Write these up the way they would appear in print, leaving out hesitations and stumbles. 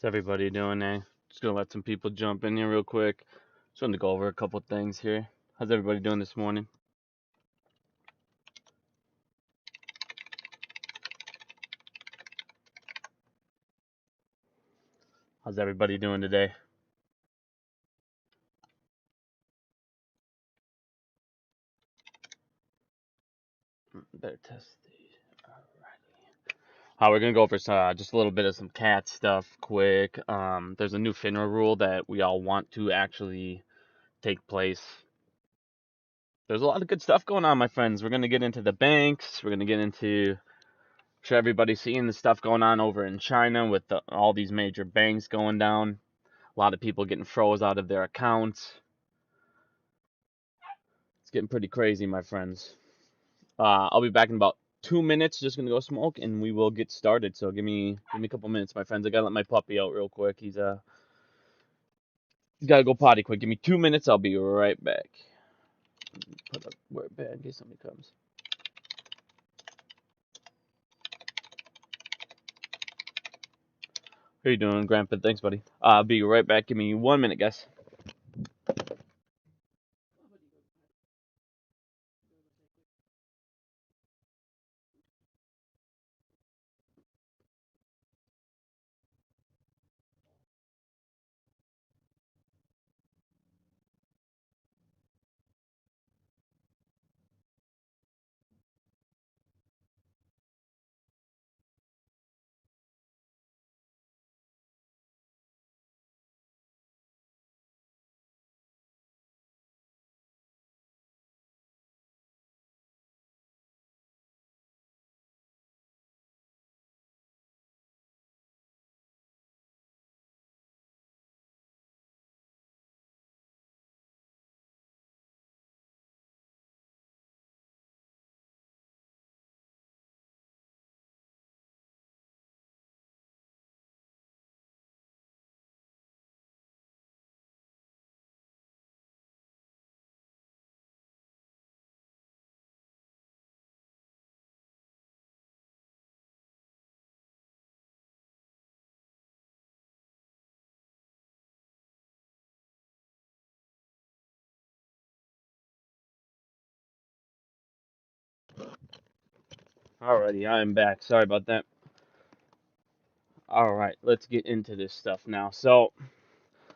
How's everybody doing there? Just gonna let some people jump in here real quick. Just wanted to go over a couple things here. How's everybody doing this morning? How's everybody doing today? Better test these. Alrighty. We're gonna go over just a little bit of some cat stuff quick. There's a new FINRA rule that we all want to actually take place. There's a lot of good stuff going on, my friends. We're gonna get into the banks. We're gonna get into sure everybody's seeing the stuff going on over in China with all these major banks going down. A lot of people getting froze out of their accounts. It's getting pretty crazy, my friends. I'll be back in about 2 minutes. Just gonna go smoke, and we will get started. So give me a couple minutes, my friends. I gotta let my puppy out real quick. He's gotta go potty quick. Give me 2 minutes. I'll be right back. Put up where bad in case somebody comes. How you doing, Grandpa? Thanks, buddy. I'll be right back. Give me 1 minute, guys. Alrighty, I am back. Sorry about that. All right, let's get into this stuff now. So,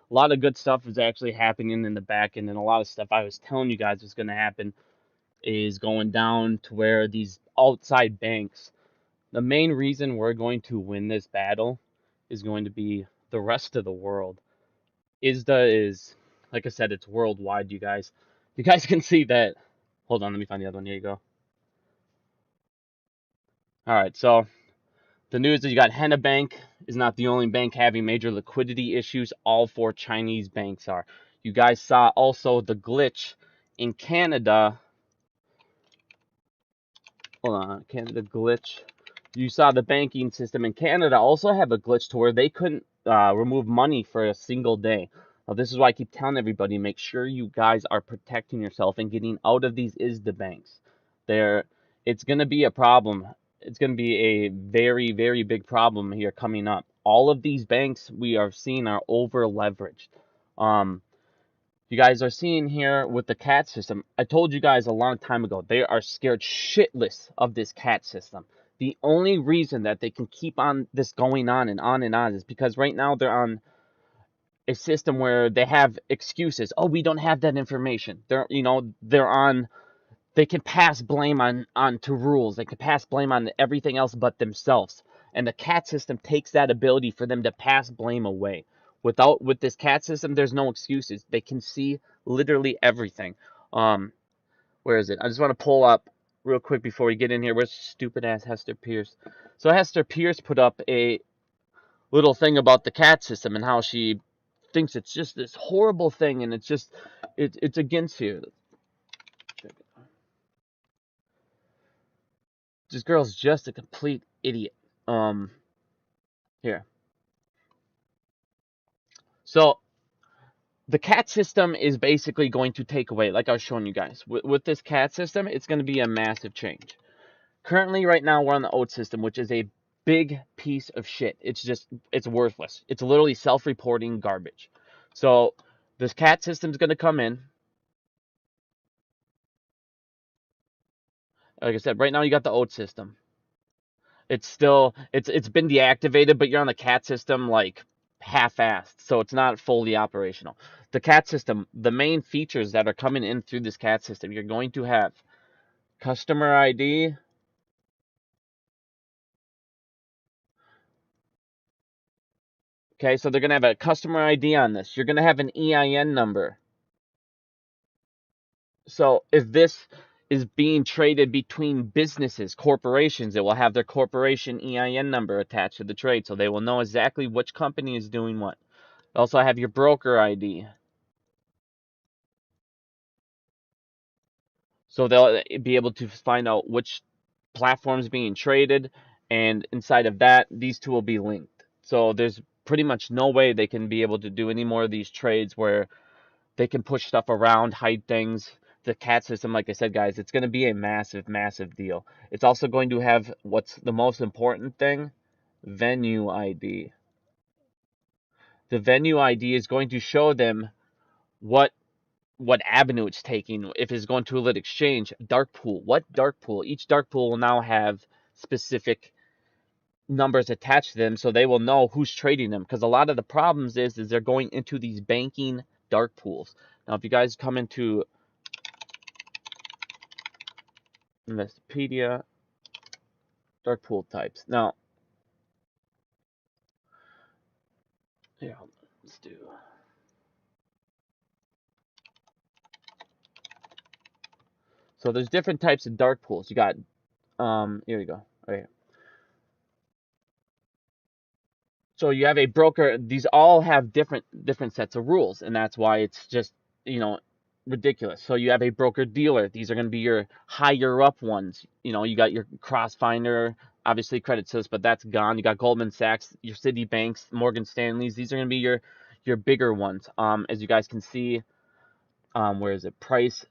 a lot of good stuff is actually happening in the back end, and a lot of stuff I was telling you guys was going to happen is going down to where these outside banks, the main reason we're going to win this battle is going to be the rest of the world. ISDA is, like I said, it's worldwide, you guys. You guys can see that. Hold on, let me find the other one. Here you go. All right, so the news is you got Hena Bank is not the only bank having major liquidity issues. All four Chinese banks are. You guys saw also the glitch in Canada. Hold on, Canada glitch. You saw the banking system in Canada also have a glitch to where they couldn't remove money for a single day. Now, this is why I keep telling everybody, make sure you guys are protecting yourself and getting out of these ISDA banks. It's going to be a problem. It's going to be a very, very big problem here coming up. All of these banks we are seeing are over leveraged. You guys are seeing here with the CAT system. I told you guys a long time ago, they are scared shitless of this CAT system. The only reason that they can keep on this going on and on and on is because right now they're on a system where they have excuses. Oh, we don't have that information. They can pass blame on to rules. They can pass blame on everything else but themselves. And the CAT system takes that ability for them to pass blame away. With this CAT system, there's no excuses. They can see literally everything. Where is it? I just want to pull up real quick before we get in here. Where's stupid ass Hester Pierce? So Hester Pierce put up a little thing about the CAT system and how she thinks it's just this horrible thing, and it's against you. This girl's just a complete idiot. Here. So the CAT system is basically going to take away, like I was showing you guys, with this CAT system, it's going to be a massive change. Currently, right now, we're on the old system, which is a big piece of shit. It's worthless. It's literally self-reporting garbage. So this CAT system's going to come in. Like I said, right now you got the old system. It's been deactivated, but you're on the CAT system like half-assed, so it's not fully operational. The CAT system, the main features that are coming in through this CAT system, you're going to have customer ID. Okay, so they're going to have a customer ID on this. You're going to have an EIN number. So if this is being traded between businesses, corporations, it will have their corporation EIN number attached to the trade, so they will know exactly which company is doing what. Also have your broker ID. So they'll be able to find out which platform is being traded, and inside of that, these two will be linked. So there's pretty much no way they can be able to do any more of these trades where they can push stuff around, hide things. The CAT system, like I said, guys, it's going to be a massive, massive deal. It's also going to have what's the most important thing, venue ID. The venue ID is going to show them what avenue it's taking. If it's going to a lit exchange, dark pool. What dark pool? Each dark pool will now have specific numbers attached to them, so they will know who's trading them. Because a lot of the problems is they're going into these banking dark pools. Now, if you guys come into Investopedia, dark pool types. Now, yeah, let's do. So there's different types of dark pools. You got, here we go, right here. So you have a broker. These all have different sets of rules, and that's why it's just, ridiculous. So you have a broker dealer. These are going to be your higher up ones. You got your Crossfinder, obviously Credit Suisse, but that's gone. You got Goldman Sachs, your Citibanks, Morgan Stanleys. These are going to be your bigger ones. As you guys can see, where is it? Price.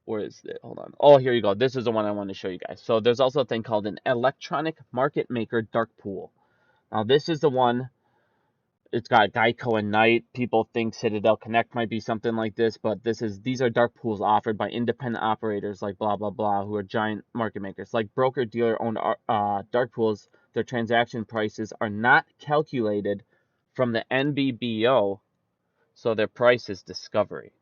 Where is it? Hold on. Oh, here you go. This is the one I wanted to show you guys. So there's also a thing called an electronic market maker dark pool. Now this is the one. It's got Geico and Knight. People think Citadel Connect might be something like this, but these are dark pools offered by independent operators like blah blah blah, who are giant market makers. Like broker dealer owned dark pools, their transaction prices are not calculated from the NBBO, so their price is discovery.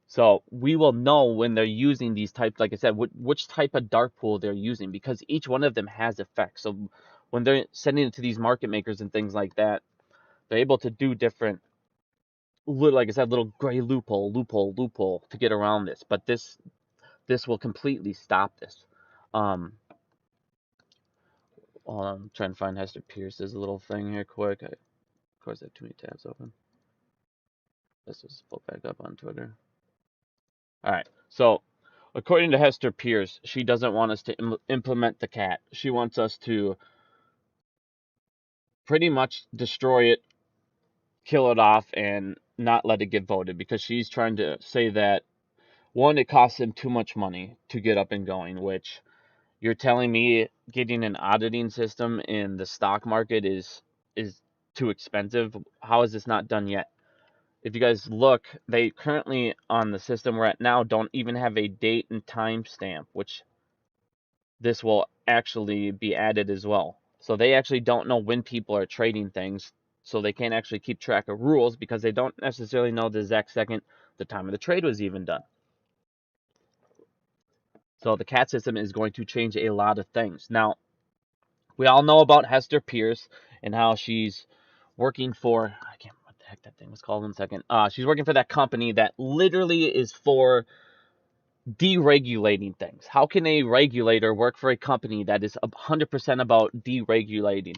So we will know when they're using these types, like I said, which type of dark pool they're using, because each one of them has effects. So when they're sending it to these market makers and things like that, they're able to do different, like I said, little gray loophole to get around this. But this will completely stop this. I'm trying to find Hester Pierce's little thing here quick. Of course, I have too many tabs open. Let's just pull back up on Twitter. All right, so according to Hester Pierce, she doesn't want us to implement the CAT. She wants us to pretty much destroy it, kill it off, and not let it get voted, because she's trying to say that, one, it costs them too much money to get up and going, which you're telling me getting an auditing system in the stock market is too expensive. How is this not done yet? If you guys look, they currently, on the system we're at now, don't even have a date and time stamp, which this will actually be added as well. So they actually don't know when people are trading things, so they can't actually keep track of rules, because they don't necessarily know the exact second the time of the trade was even done. So the CAT system is going to change a lot of things. Now, we all know about Hester Pierce and how she's working for, I can't remember what the heck that thing was called in a second. She's working for that company that literally is for deregulating things. How can a regulator work for a company that is 100% about deregulating?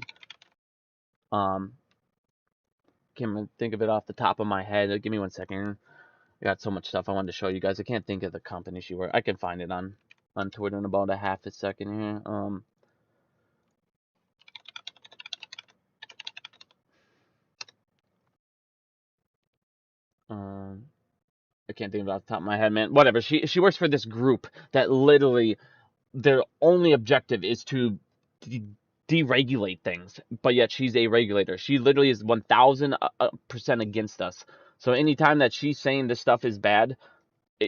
Can't think of it off the top of my head. Give me 1 second. I got so much stuff I wanted to show you guys. I can't think of the company she worked. I can find it on Twitter in about a half a second here. I can't think of it off the top of my head, man. Whatever. She works for this group that literally their only objective is to deregulate things, but yet she's a regulator. She literally is 1000% against us. So anytime that she's saying this stuff is bad,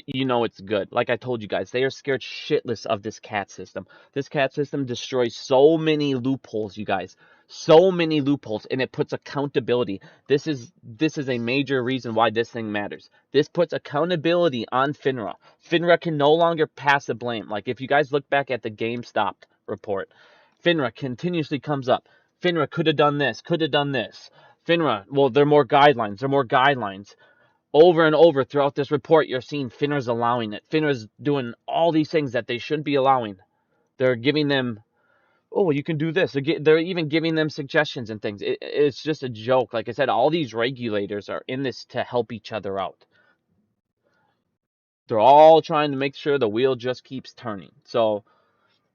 you know it's good. Like I told you guys, they are scared shitless of this cat system. This cat system destroys so many loopholes, you guys. So many loopholes, and it puts accountability. This is a major reason why this thing matters. This puts accountability on FINRA. FINRA can no longer pass the blame. Like if you guys look back at the GameStop report, FINRA continuously comes up. FINRA could have done this, could have done this. FINRA, well, there are more guidelines. There are more guidelines. Over and over throughout this report, you're seeing FINRA's allowing it. FINRA's doing all these things that they shouldn't be allowing. They're giving them, oh, well, you can do this. They're even giving them suggestions and things. It's just a joke. Like I said, all these regulators are in this to help each other out. They're all trying to make sure the wheel just keeps turning. So,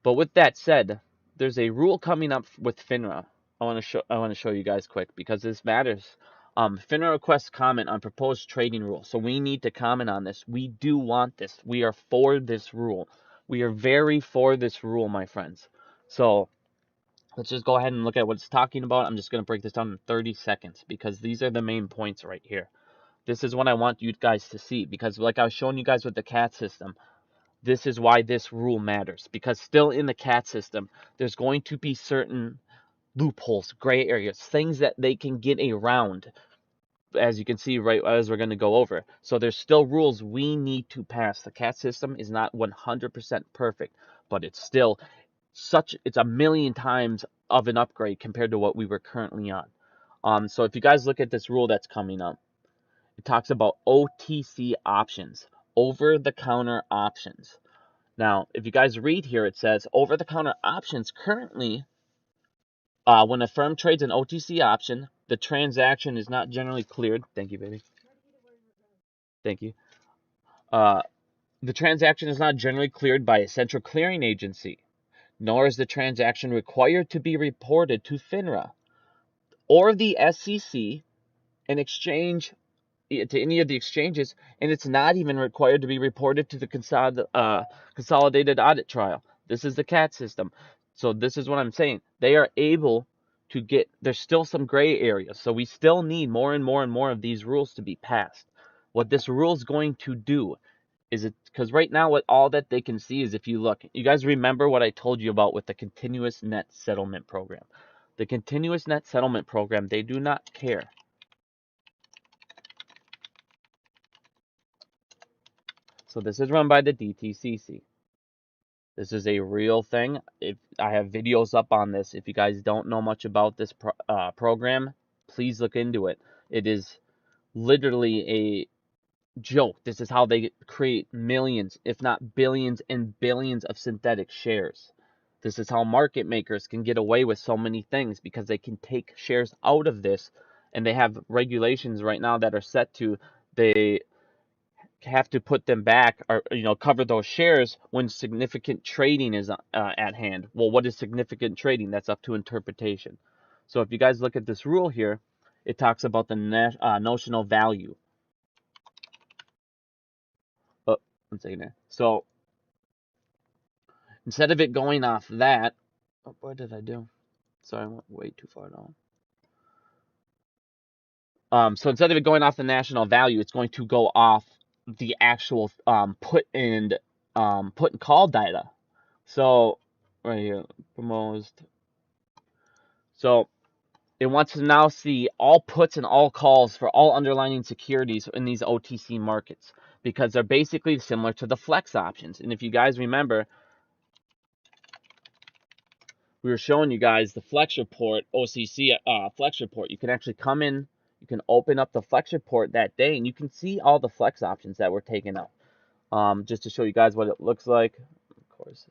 but with that said, there's a rule coming up with FINRA. I want to show you guys quick because this matters. FINRA requests comment on proposed trading rule. So we need to comment on this. We do want this. We are for this rule. We are very for this rule, my friends. So let's just go ahead and look at what it's talking about. I'm just going to break this down in 30 seconds because these are the main points right here. This is what I want you guys to see because like I was showing you guys with the cat system, this is why this rule matters, because still in the cat system, there's going to be certain loopholes, gray areas, things that they can get around, as you can see right as we're going to go over. So there's still rules we need to pass. The cat system is not 100% perfect, but it's still it's a million times of an upgrade compared to what we were currently on. So if you guys look at this rule that's coming up, it talks about OTC options, over-the-counter options. Now, if you guys read here, it says over-the-counter options currently, when a firm trades an OTC option, the transaction is not generally cleared. Thank you, baby. Thank you. Uh, the transaction is not generally cleared by a central clearing agency, nor is the transaction required to be reported to FINRA or the SEC, an exchange to any of the exchanges, and it's not even required to be reported to the consolidated audit trail. This is the CAT system. So this is what I'm saying. They are able to get, there's still some gray areas. So we still need more and more and more of these rules to be passed. What this rule is going to do is it, because right now what all that they can see is, if you look, you guys remember what I told you about with the continuous net settlement program. The continuous net settlement program, they do not care. So this is run by the DTCC. This is a real thing. If I have videos up on this, if you guys don't know much about this program, please look into it. It is literally a joke. This is how they create millions, if not billions and billions of synthetic shares. This is how market makers can get away with so many things, because they can take shares out of this, and they have regulations right now that are set to, they have to put them back, or cover those shares when significant trading is at hand. Well, what is significant trading? That's up to interpretation. So if you guys look at this rule here, it talks about the notional value. Oh, one second there. So instead of it going off that, oh, what did I do? Sorry, I went way too far down. So instead of it going off the national value, it's going to go off the actual put and call data. So right here, proposed. So it wants to now see all puts and all calls for all underlying securities in these OTC markets, because they're basically similar to the flex options. And if you guys remember, we were showing you guys the flex report, OCC flex report. You can actually come in, you can open up the flex report that day, and you can see all the flex options that were taken out. Just to show you guys what it looks like. Of course,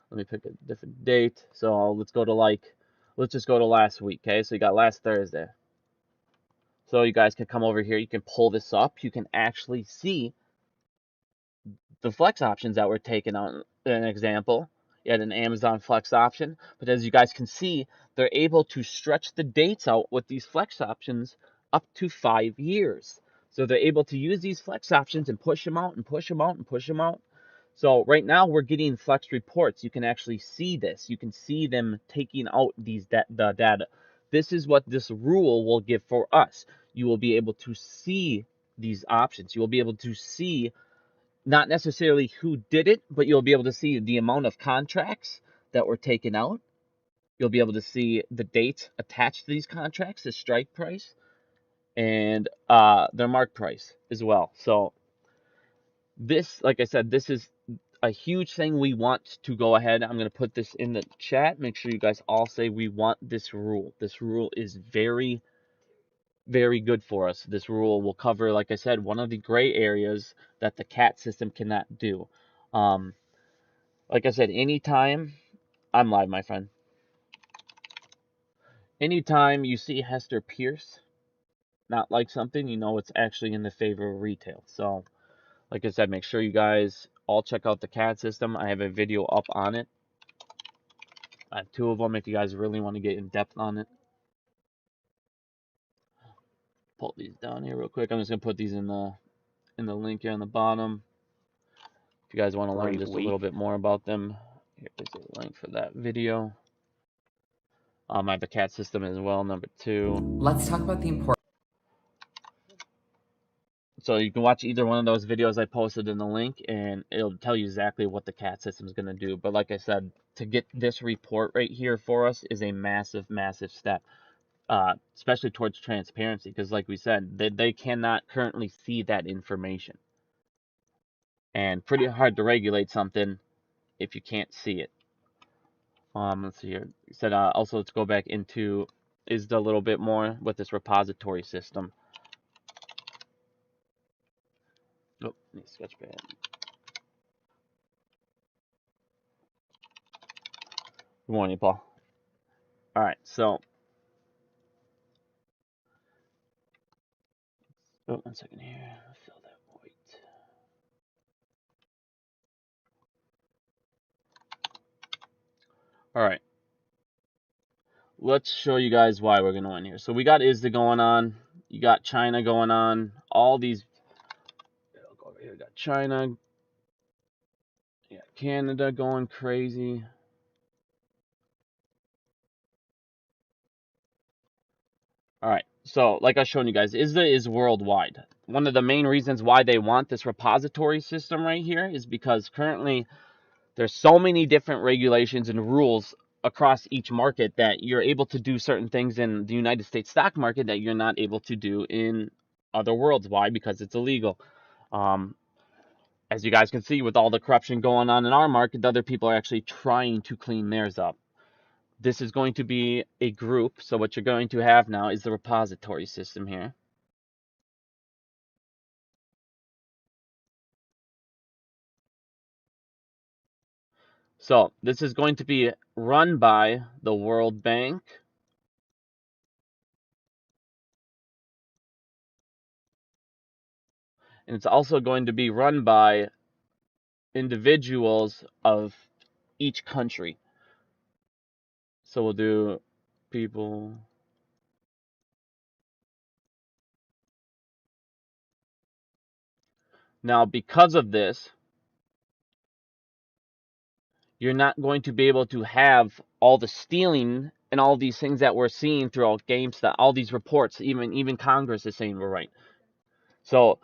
let me pick a different date. So let's just go to last week. Okay, so you got last Thursday. So you guys can come over here. You can pull this up. You can actually see the flex options that were taken on. An example, you had an Amazon flex option, but as you guys can see, they're able to stretch the dates out with these flex options up to 5 years. So they're able to use these flex options and push them out and push them out and push them out. So right now we're getting flex reports. You can actually see this. You can see them taking out the data. This is what this rule will give for us. You will be able to see these options. You will be able to see not necessarily who did it, but you'll be able to see the amount of contracts that were taken out. You'll be able to see the dates attached to these contracts, the strike price, and their mark price as well. So this, like I said, this is a huge thing we want to go ahead. I'm going to put this in the chat. Make sure you guys all say we want this rule. This rule is very, very good for us. This rule will cover, like I said, one of the gray areas that the CAT system cannot do. Like I said, anytime, I'm live, my friend. Anytime you see Hester Pierce not like something, you know it's actually in the favor of retail. So, like I said, make sure you guys all check out the CAD system. I have a video up on it. I have 2 of them if you guys really want to get in depth on it. Pull these down here real quick. I'm just gonna put these in the link here on the bottom. If you guys want to learn just a little bit more about them, here's a link for that video. I have the CAD system as well, number 2. Let's talk about the importance. So you can watch either one of those videos I posted in the link, and it'll tell you exactly what the CAT system is going to do. But like I said, to get this report right here for us is a massive, massive step, especially towards transparency. Because like we said, they cannot currently see that information. And pretty hard to regulate something if you can't see it. Let's see here. You said also let's go back into ISDA a little bit more with this repository system. Oh, need a sketch pad. Good morning, Paul. All right, so oh, 1 second here. Fill that void. All right. Let's show you guys why we're going to win here. So we got ISDA going on. You got China going on. All these. I'll go over here. We got China. You got Canada going crazy. All right. So like I was showing you guys, ISDA is worldwide. One of the main reasons why they want this repository system right here is because currently there's so many different regulations and rules across each market that you're able to do certain things in the United States stock market that you're not able to do in other worlds. Why? Because it's illegal. As you guys can see, with all the corruption going on in our market, other people are actually trying to clean theirs up. This is going to be a group. So what you're going to have now is the repository system here. So this is going to be run by the World Bank. And it's also going to be run by individuals of each country. So we'll do people. Now, because of this, you're not going to be able to have all the stealing and all these things that we're seeing throughout GameStop, all these reports, even Congress is saying we're right. So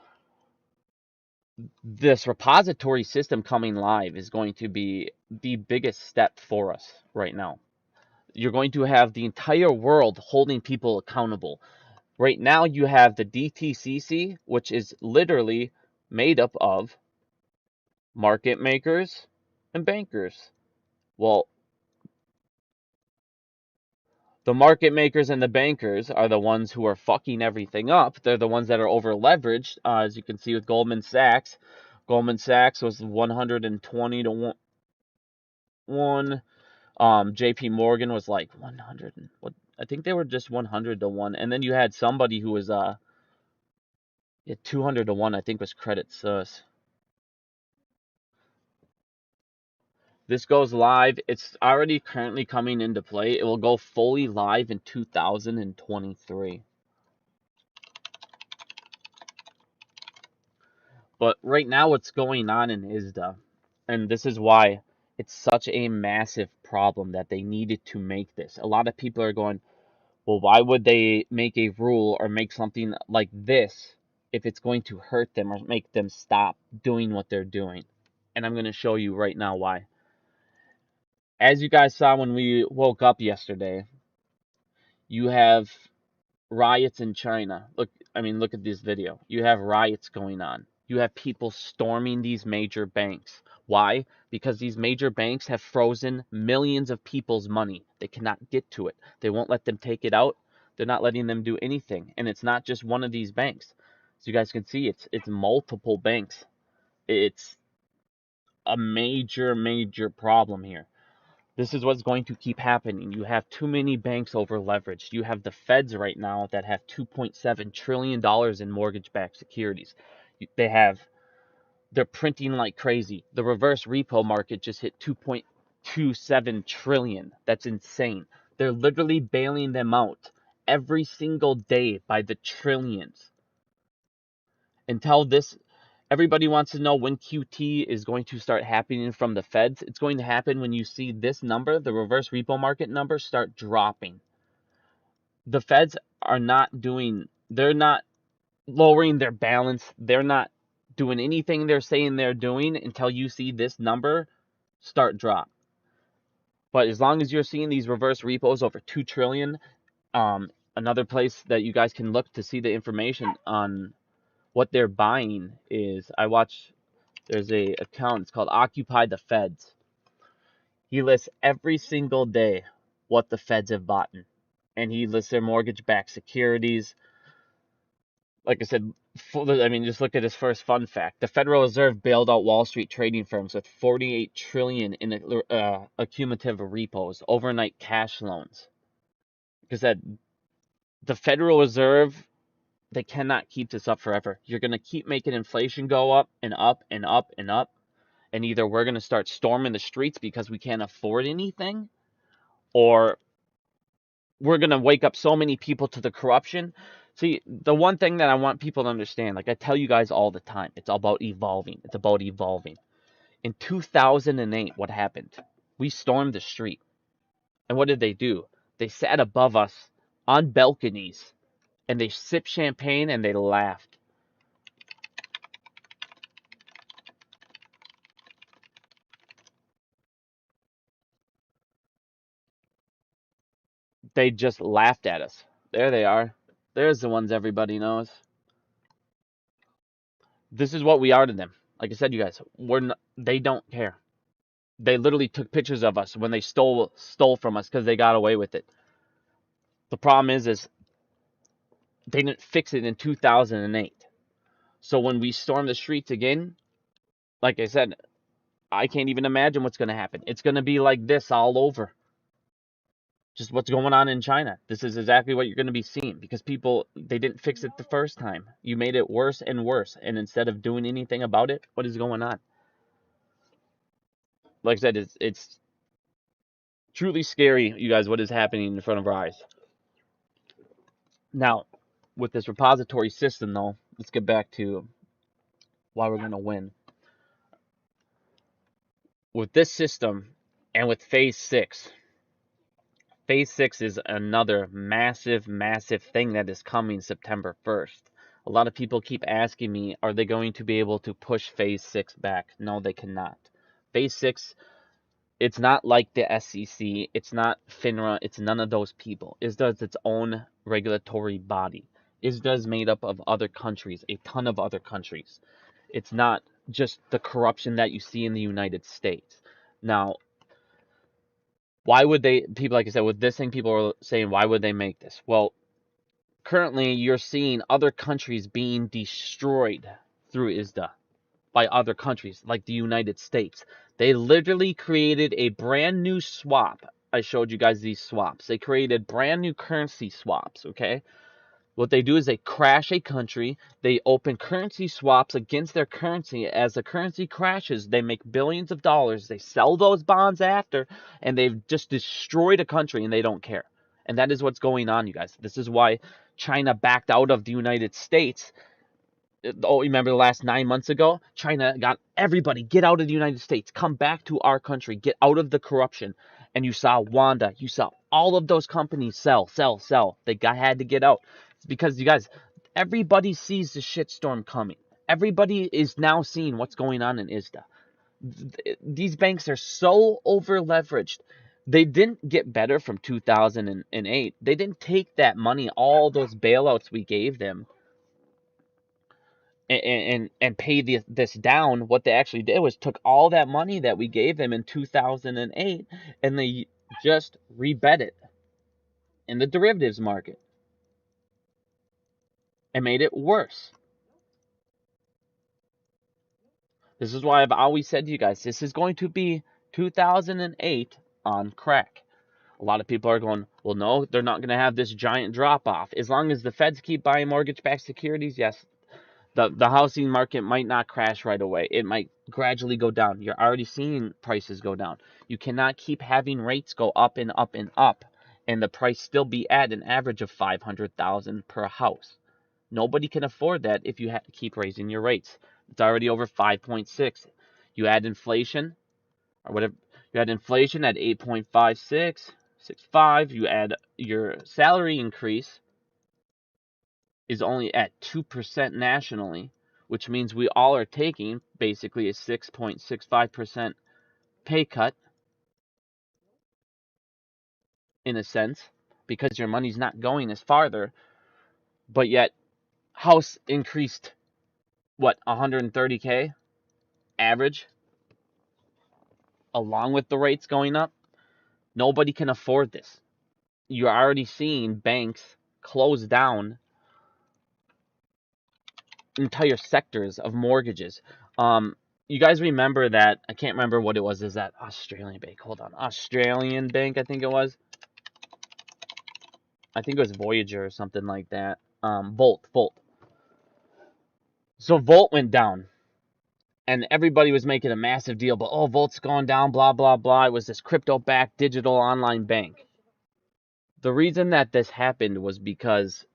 this repository system coming live is going to be the biggest step for us right now. You're going to have the entire world holding people accountable. Right now you have the DTCC, which is literally made up of market makers and bankers. Well, the market makers and the bankers are the ones who are fucking everything up. They're the ones that are over leveraged, as you can see with Goldman Sachs. Goldman Sachs was 120 to 1. JP Morgan was like 100. What, I think they were just 100 to 1. And then you had somebody who was 200 to 1, I think was Credit Suisse. This goes live. It's already currently coming into play. It will go fully live in 2023. But right now what's going on in ISDA And this is why it's such a massive problem that they needed to make this. A lot of people are going, well, why would they make a rule or make something like this if it's going to hurt them or make them stop doing what they're doing? And I'm going to show you right now why. As you guys saw when we woke up yesterday, you have riots in China. Look at this video. You have riots going on. You have people storming these major banks. Why? Because these major banks have frozen millions of people's money. They cannot get to it. They won't let them take it out. They're not letting them do anything. And it's not just one of these banks. So you guys can see it's multiple banks. It's a major problem here. This is what's going to keep happening. You have too many banks over leveraged. You have the feds right now that have $2.7 trillion in mortgage-backed securities. They're printing like crazy. The reverse repo market just hit 2.27 trillion. That's insane. They're literally bailing them out every single day by the trillions. Until this, everybody wants to know when QT is going to start happening from the feds. It's going to happen when you see this number, the reverse repo market number, start dropping. The feds are not doing, they're not lowering their balance. They're not doing anything they're saying they're doing until you see this number start drop. But as long as you're seeing these reverse repos over 2 trillion, another place that you guys can look to see the information on what they're buying is there's a account, it's called Occupy the Feds. He lists every single day what the feds have bought, and he lists their mortgage-backed securities. Like I said, just look at his first fun fact. The Federal Reserve bailed out Wall Street trading firms with 48 trillion in accumulative repos, overnight cash loans. Because the Federal Reserve, they cannot keep this up forever. You're going to keep making inflation go up and up and up and up. And either we're going to start storming the streets because we can't afford anything, or we're going to wake up so many people to the corruption. See, the one thing that I want people to understand, like I tell you guys all the time, it's all about evolving. It's about evolving. In 2008, what happened? We stormed the street. And what did they do? They sat above us on balconies and they sipped champagne and they laughed. They just laughed at us. There they are. There's the ones everybody knows. This is what we are to them. Like I said, you guys, they don't care. They literally took pictures of us when they stole from us because they got away with it. The problem is they didn't fix it in 2008. So when we storm the streets again, like I said, I can't even imagine what's going to happen. It's going to be like this all over. Just what's going on in China. This is exactly what you're going to be seeing because people, they didn't fix it the first time. You made it worse and worse. And instead of doing anything about it, what is going on? Like I said, it's truly scary, you guys, what is happening in front of our eyes. Now, with this repository system, though, let's get back to why we're going to win. With this system and with Phase 6, Phase 6 is another massive thing that is coming September 1st. A lot of people keep asking me, are they going to be able to push Phase 6 back? No, they cannot. Phase 6, it's not like the SEC, it's not FINRA, it's none of those people. ISDA is its own regulatory body. ISDA is made up of other countries, a ton of other countries. It's not just the corruption that you see in the United States. Now, why would people, like I said, with this thing, people are saying, why would they make this? Well, currently you're seeing other countries being destroyed through ISDA by other countries, like the United States. They literally created a brand new swap. I showed you guys these swaps. They created brand new currency swaps, okay? What they do is they crash a country, they open currency swaps against their currency. As the currency crashes, they make billions of dollars. They sell those bonds after, and they've just destroyed a country, and they don't care. And that is what's going on, you guys. This is why China backed out of the United States. Oh, remember the last 9 months ago? China got everybody, get out of the United States, come back to our country, get out of the corruption. And you saw Wanda, you saw all of those companies sell, sell, sell. Had to get out. It's because, you guys, everybody sees the shitstorm coming. Everybody is now seeing what's going on in ISDA. These banks are so over leveraged. They didn't get better from 2008. They didn't take that money, all those bailouts we gave them, and pay this down. What they actually did was took all that money that we gave them in 2008 and they just rebet it in the derivatives market and made it worse. This is why I've always said to you guys, this is going to be 2008 on crack. A lot of people are going, well, no, they're not going to have this giant drop off. As long as the feds keep buying mortgage-backed securities, yes, the housing market might not crash right away. It might gradually go down. You're already seeing prices go down. You cannot keep having rates go up and up and up, and the price still be at an average of $500,000 per house. Nobody can afford that if you keep raising your rates. It's already over 5.6. You add inflation, or whatever. You add inflation at 8.5665. You add your salary increase is only at 2% nationally, which means we all are taking basically a 6.65% pay cut in a sense, because your money's not going as farther, but yet house increased, what, 130K average, along with the rates going up. Nobody can afford this. You're already seeing banks close down entire sectors of mortgages. You guys remember that? I can't remember what it was. Is that Australian bank? Hold on, Australian bank. I think it was. I think it was Voyager or something like that. Volt. So Volt went down, and everybody was making a massive deal. But oh, Volt's gone down. Blah blah blah. It was this crypto-backed digital online bank. The reason that this happened was because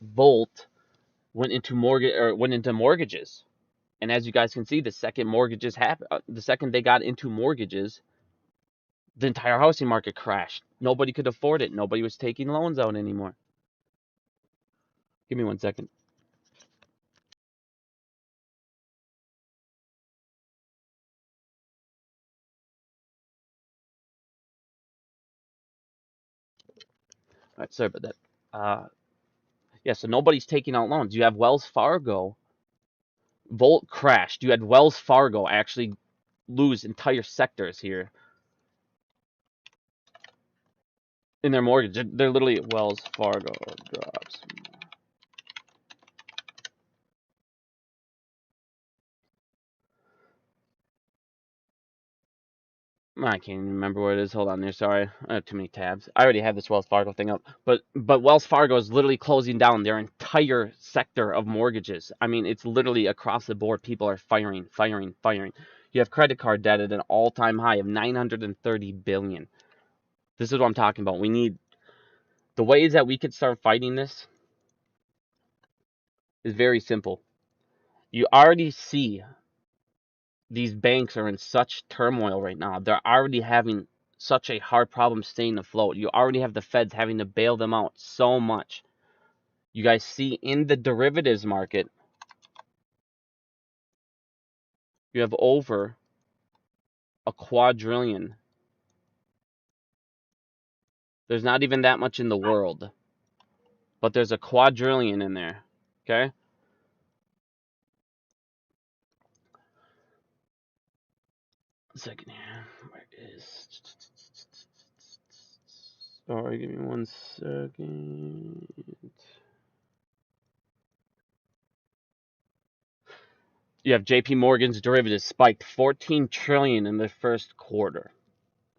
Volt went into mortgages. And as you guys can see, the second they got into mortgages, the entire housing market crashed. Nobody could afford it. Nobody was taking loans out anymore. Give me 1 second. All right, sorry about that. Yeah, so nobody's taking out loans. You have Wells Fargo. Volt crashed. You had Wells Fargo actually lose entire sectors here in their mortgage. They're literally Wells Fargo drops. I can't even remember where it is. Hold on there. Sorry. I have too many tabs. I already have this Wells Fargo thing up. But Wells Fargo is literally closing down their entire sector of mortgages. I mean, it's literally across the board. People are firing. You have credit card debt at an all-time high of $930 billion. This is what I'm talking about. We need the ways that we could start fighting this is very simple. You already see these banks are in such turmoil right now. They're already having such a hard problem staying afloat. You already have the feds having to bail them out so much. You guys see in the derivatives market, you have over a quadrillion. There's not even that much in the world, but there's a quadrillion in there. Okay? One second here. Where is... Sorry, give me 1 second. You have JP Morgan's derivatives spiked 14 trillion in the first quarter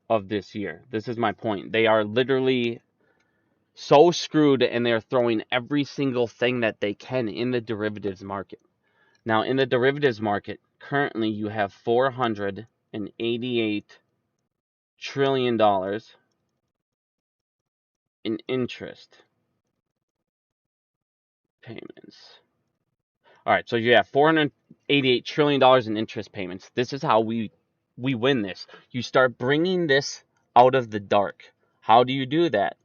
of this year. This is my point. They are literally so screwed, and they're throwing every single thing that they can in the derivatives market. Now, in the derivatives market, currently you have $488 trillion in interest payments. All right, so you have $488 trillion in interest payments. This is how we win this. You start bringing this out of the dark. How do you do that?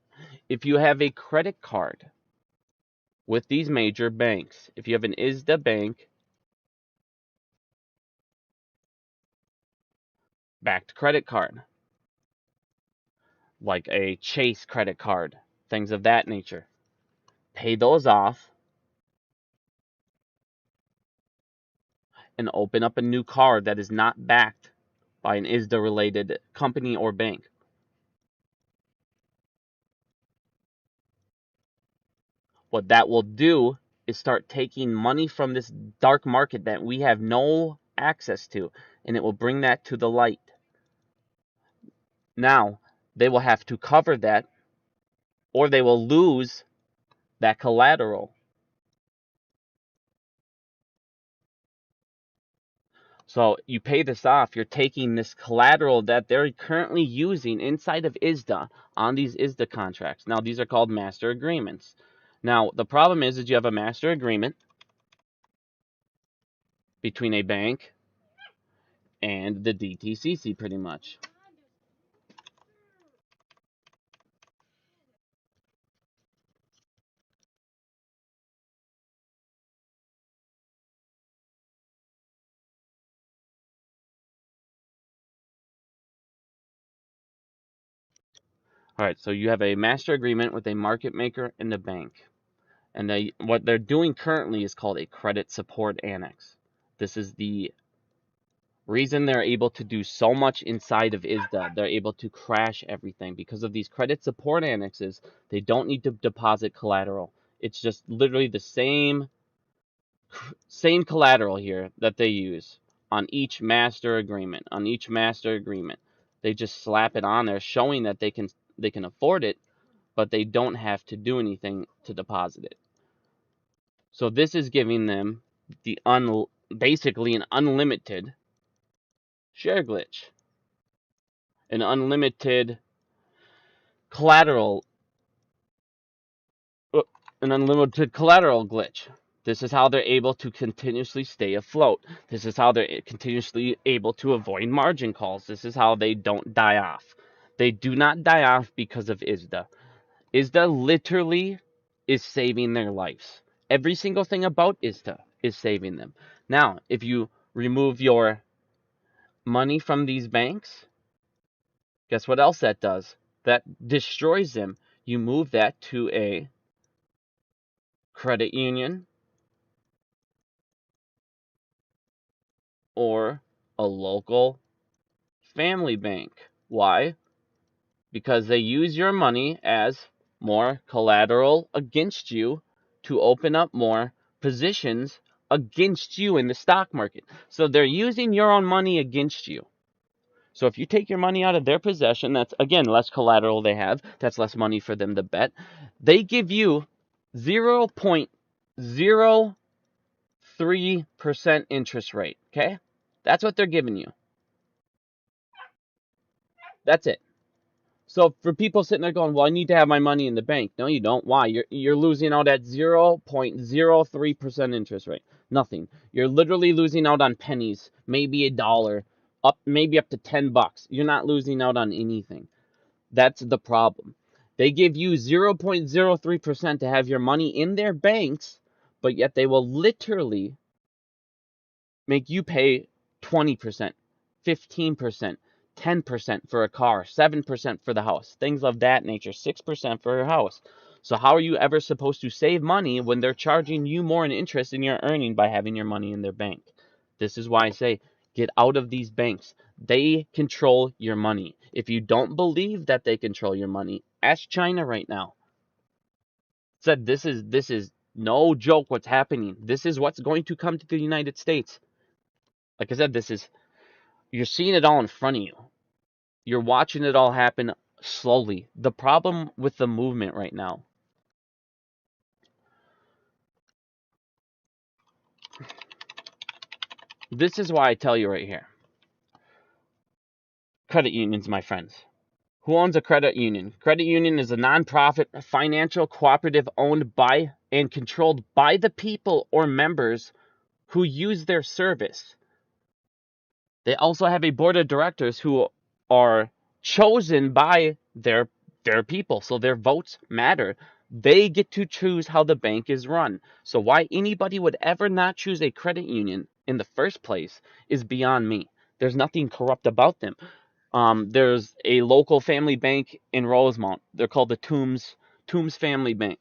If you have a credit card with these major banks, if you have an ISDA bank backed credit card, like a Chase credit card, things of that nature, pay those off and open up a new card that is not backed by an ISDA related company or bank. What that will do is start taking money from this dark market that we have no access to, and it will bring that to the light. Now, they will have to cover that, or they will lose that collateral. So you pay this off, you're taking this collateral that they're currently using inside of ISDA on these ISDA contracts. Now, these are called master agreements. Now, the problem is you have a master agreement between a bank and the DTCC pretty much. All right, so you have a master agreement with a market maker and a bank. And what they're doing currently is called a credit support annex. This is the reason they're able to do so much inside of ISDA. They're able to crash everything because of these credit support annexes. They don't need to deposit collateral. It's just literally the same collateral here that they use on each master agreement. On each master agreement, they just slap it on there, showing that they can afford it, but they don't have to do anything to deposit it. So this is giving them basically an unlimited share glitch, an unlimited collateral, an unlimited collateral glitch. This is how they're able to continuously stay afloat. This is how they're continuously able to avoid margin calls. This is how they don't die off. They do not die off because of ISDA. ISDA literally is saving their lives. Every single thing about ISDA is saving them. Now, if you remove your money from these banks, guess what else that does? That destroys them. You move that to a credit union or a local family bank. Why? Because they use your money as more collateral against you to open up more positions against you in the stock market. So they're using your own money against you. So if you take your money out of their possession, that's, again, less collateral they have. That's less money for them to bet. They give you 0.03% interest rate, okay? That's what they're giving you. That's it. So for people sitting there going, well, I need to have my money in the bank. No, you don't. Why? You're losing out at 0.03% interest rate. Nothing. You're literally losing out on pennies, maybe $1, maybe up to $10. You're not losing out on anything. That's the problem. They give you 0.03% to have your money in their banks, but yet they will literally make you pay 20%, 15%, 10% for a car, 7% for the house, things of that nature, 6% for your house. So how are you ever supposed to save money when they're charging you more in interest than you're earning by having your money in their bank? This is why I say get out of these banks. They control your money. If you don't believe that they control your money, ask China right now. Said this is no joke what's happening. This is what's going to come to the United States. Like I said, you're seeing it all in front of you. You're watching it all happen slowly. The problem with the movement right now, this is why I tell you right here. Credit unions, my friends. Who owns a credit union? Credit union is a nonprofit financial cooperative owned by and controlled by the people or members who use their service. They also have a board of directors who are chosen by their people, so their votes matter. They get to choose how the bank is run. So why anybody would ever not choose a credit union in the first place is beyond me. There's nothing corrupt about them. There's a local family bank in Rosemount. They're called the Toombs Family Bank.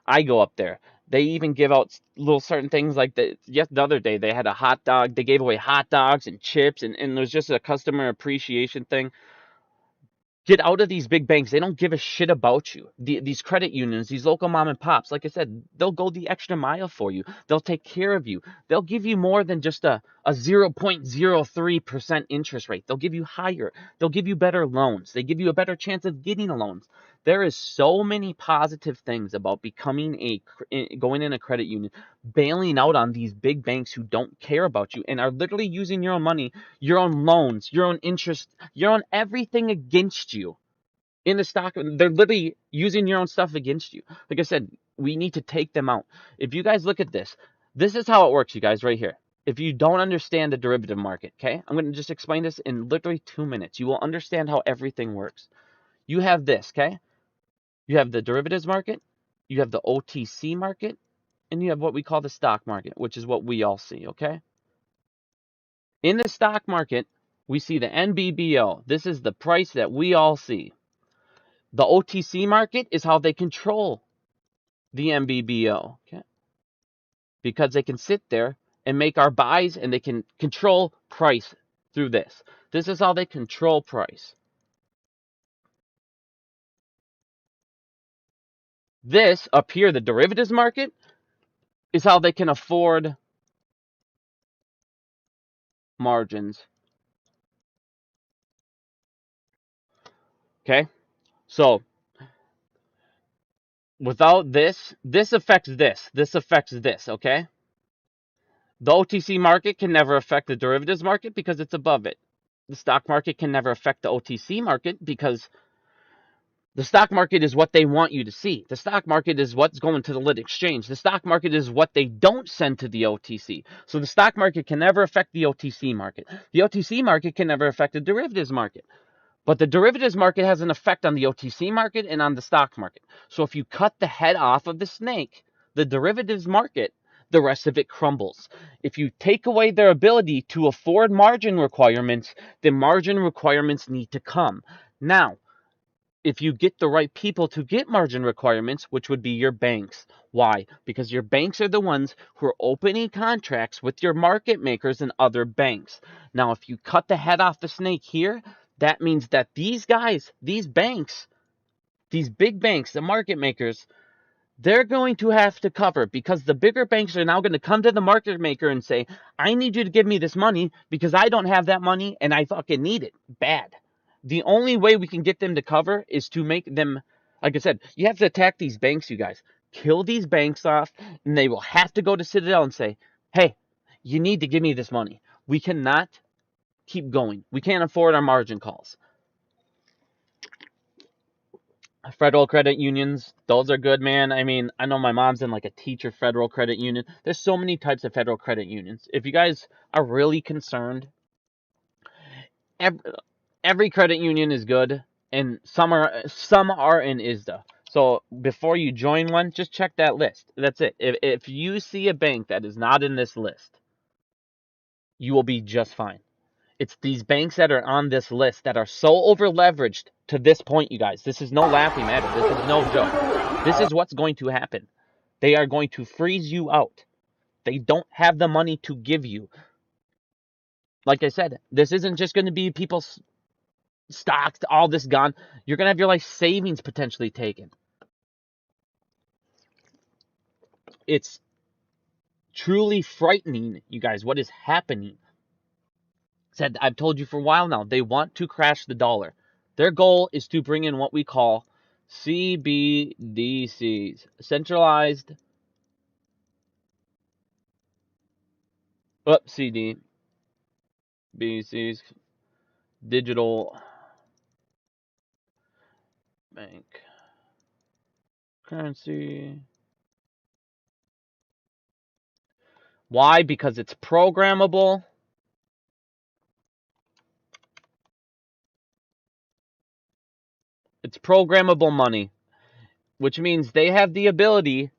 I go up there. They even give out little certain things like the other day they had a hot dog. They gave away hot dogs and chips, and there's just a customer appreciation thing. Get out of these big banks. They don't give a shit about you. These credit unions, these local mom and pops, like I said, they'll go the extra mile for you. They'll take care of you. They'll give you more than just a 0.03% interest rate. They'll give you higher. They'll give you better loans. They give you a better chance of getting a loan. There is so many positive things about going in a credit union, bailing out on these big banks who don't care about you and are literally using your own money, your own loans, your own interest, your own everything against you in the stock. They're literally using your own stuff against you. Like I said, we need to take them out. If you guys look at this, this is how it works, you guys, right here. If you don't understand the derivative market, okay, I'm going to just explain this in literally 2 minutes. You will understand how everything works. You have this, okay? You have the derivatives market, you have the OTC market, and you have what we call the stock market, which is what we all see, okay? In the stock market, we see the NBBO. This is the price that we all see. The OTC market is how they control the NBBO, okay? Because they can sit there and make our buys and they can control price through this. This is how they control price. This up here, the derivatives market, is how they can afford margins. Okay? So without this, this affects this. This affects this, okay? The OTC market can never affect the derivatives market because it's above it. The stock market can never affect the OTC market because the stock market is what they want you to see. The stock market is what's going to the lit exchange. The stock market is what they don't send to the OTC. So the stock market can never affect the OTC market. The OTC market can never affect the derivatives market. But the derivatives market has an effect on the OTC market and on the stock market. So if you cut the head off of the snake, the derivatives market, the rest of it crumbles. If you take away their ability to afford margin requirements, the margin requirements need to come. Now, if you get the right people to get margin requirements, which would be your banks. Why? Because your banks are the ones who are opening contracts with your market makers and other banks. Now, if you cut the head off the snake here, that means that these guys, these banks, these big banks, the market makers, they're going to have to cover because the bigger banks are now going to come to the market maker and say, I need you to give me this money because I don't have that money and I fucking need it bad. The only way we can get them to cover is to make them, like I said, you have to attack these banks, you guys. Kill these banks off, and they will have to go to Citadel and say, hey, you need to give me this money. We cannot keep going. We can't afford our margin calls. Federal credit unions, those are good, man. I mean, I know my mom's in like a teacher federal credit union. There's so many types of federal credit unions. If you guys are really concerned, every credit union is good, and some are in ISDA. So before you join one, just check that list. That's it. If you see a bank that is not in this list, you will be just fine. It's these banks that are on this list that are so over leveraged to this point, you guys. This is no laughing matter. This is no joke. This is what's going to happen. They are going to freeze you out. They don't have the money to give you. Like I said, this isn't just going to be people's stocks, all this gone. You're going to have your life savings potentially taken. It's truly frightening, you guys, what is happening. Said I've told you for a while now, they want to crash the dollar. Their goal is to bring in what we call CBDCs, centralized CDBCs, digital bank currency. Why? Because it's programmable. It's programmable money, which means they have the ability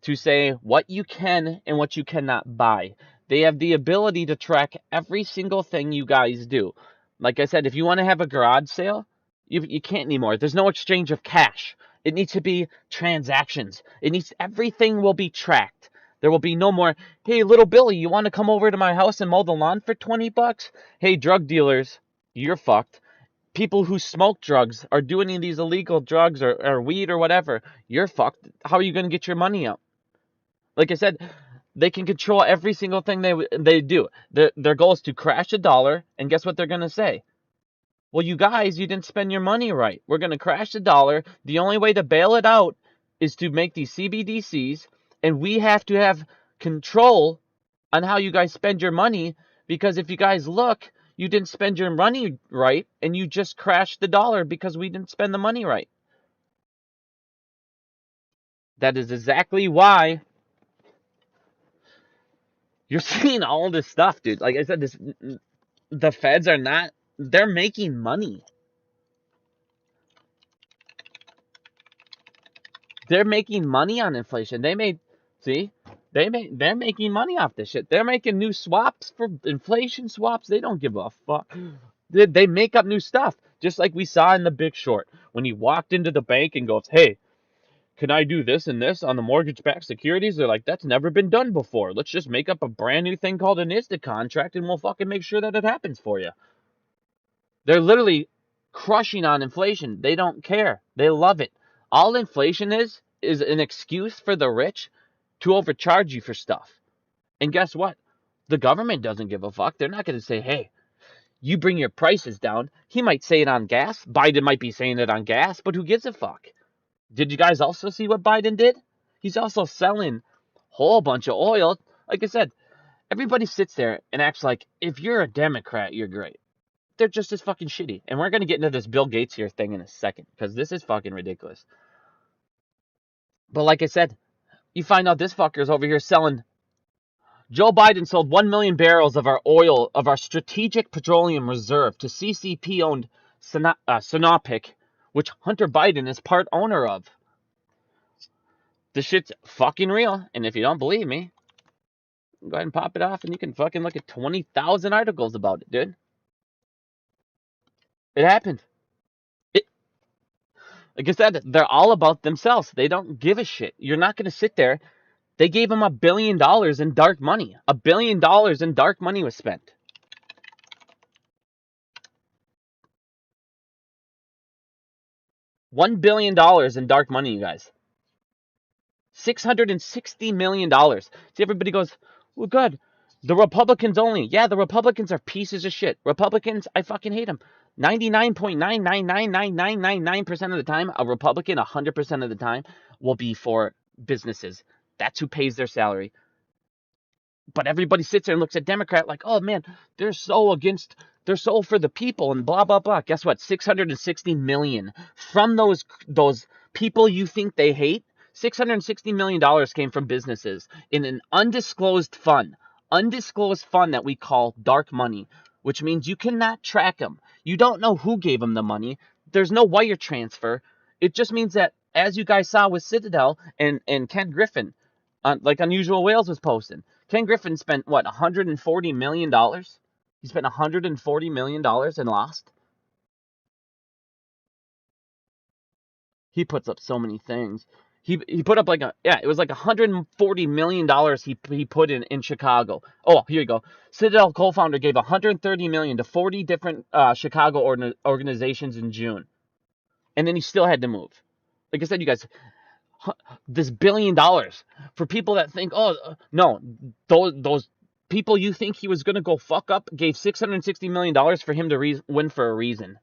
to say what you can and what you cannot buy. They have the ability to track every single thing you guys do. Like I said, if you want to have a garage sale, you can't anymore. There's no exchange of cash. It needs to be transactions. Everything will be tracked. There will be no more, hey, little Billy, you want to come over to my house and mow the lawn for 20 bucks? Hey, drug dealers, you're fucked. People who smoke drugs are doing these illegal drugs or weed or whatever. You're fucked. How are you going to get your money out? Like I said, they can control every single thing they do. Their goal is to crash a dollar, and guess what they're going to say? Well, you guys, you didn't spend your money right. We're going to crash the dollar. The only way to bail it out is to make these CBDCs, and we have to have control on how you guys spend your money, because if you guys look, you didn't spend your money right, and you just crashed the dollar because we didn't spend the money right. That is exactly why you're seeing all this stuff, dude. Like I said, the feds are not, they're making money. They're making money on inflation. They're making money off this shit. They're making new swaps for inflation swaps. They don't give a fuck. They make up new stuff. Just like we saw in The Big Short. When he walked into the bank and goes, hey, can I do this and this on the mortgage-backed securities? They're like, that's never been done before. Let's just make up a brand new thing called an ISDA contract and we'll fucking make sure that it happens for you. They're literally crushing on inflation. They don't care. They love it. All inflation is an excuse for the rich to overcharge you for stuff. And guess what? The government doesn't give a fuck. They're not going to say, hey, you bring your prices down. He might say it on gas. Biden might be saying it on gas, but who gives a fuck? Did you guys also see what Biden did? He's also selling a whole bunch of oil. Like I said, everybody sits there and acts like if you're a Democrat, you're great. They're just as fucking shitty. And we're going to get into this Bill Gates here thing in a second, because this is fucking ridiculous. But like I said, you find out this fucker's over here selling. Joe Biden sold 1 million barrels of our oil, of our strategic petroleum reserve, to CCP-owned Sinopec, which Hunter Biden is part owner of. This shit's fucking real. And if you don't believe me, go ahead and pop it off and you can fucking look at 20,000 articles about it, dude. It happened. Like I said, they're all about themselves. They don't give a shit. You're not going to sit there. They gave him $1 billion in dark money. $1 billion in dark money was spent. $1 billion in dark money, you guys. $660 million. See, everybody goes, well, good. The Republicans only. Yeah, the Republicans are pieces of shit. Republicans, I fucking hate them. 99.9999999% of the time, a Republican, 100% of the time, will be for businesses. That's who pays their salary. But everybody sits there and looks at Democrat like, oh man, they're so for the people and blah, blah, blah. Guess what? 660 million from those people you think they hate. $660 million came from businesses in an undisclosed fund that we call dark money, which means you cannot track them. You don't know who gave them the money. There's no wire transfer. It just means that, as you guys saw with Citadel and Ken Griffin, like Unusual Whales was posting, Ken Griffin spent, what, $140 million? He spent $140 million and lost. He puts up so many things. He put up it was like $140 million he put in Chicago. Oh, here you go. Citadel co-founder gave $130 million to 40 different Chicago organizations in June. And then he still had to move. Like I said, you guys, this $1 billion for people that think, oh, no, those people you think he was going to go fuck up gave $660 million for him to win for a reason.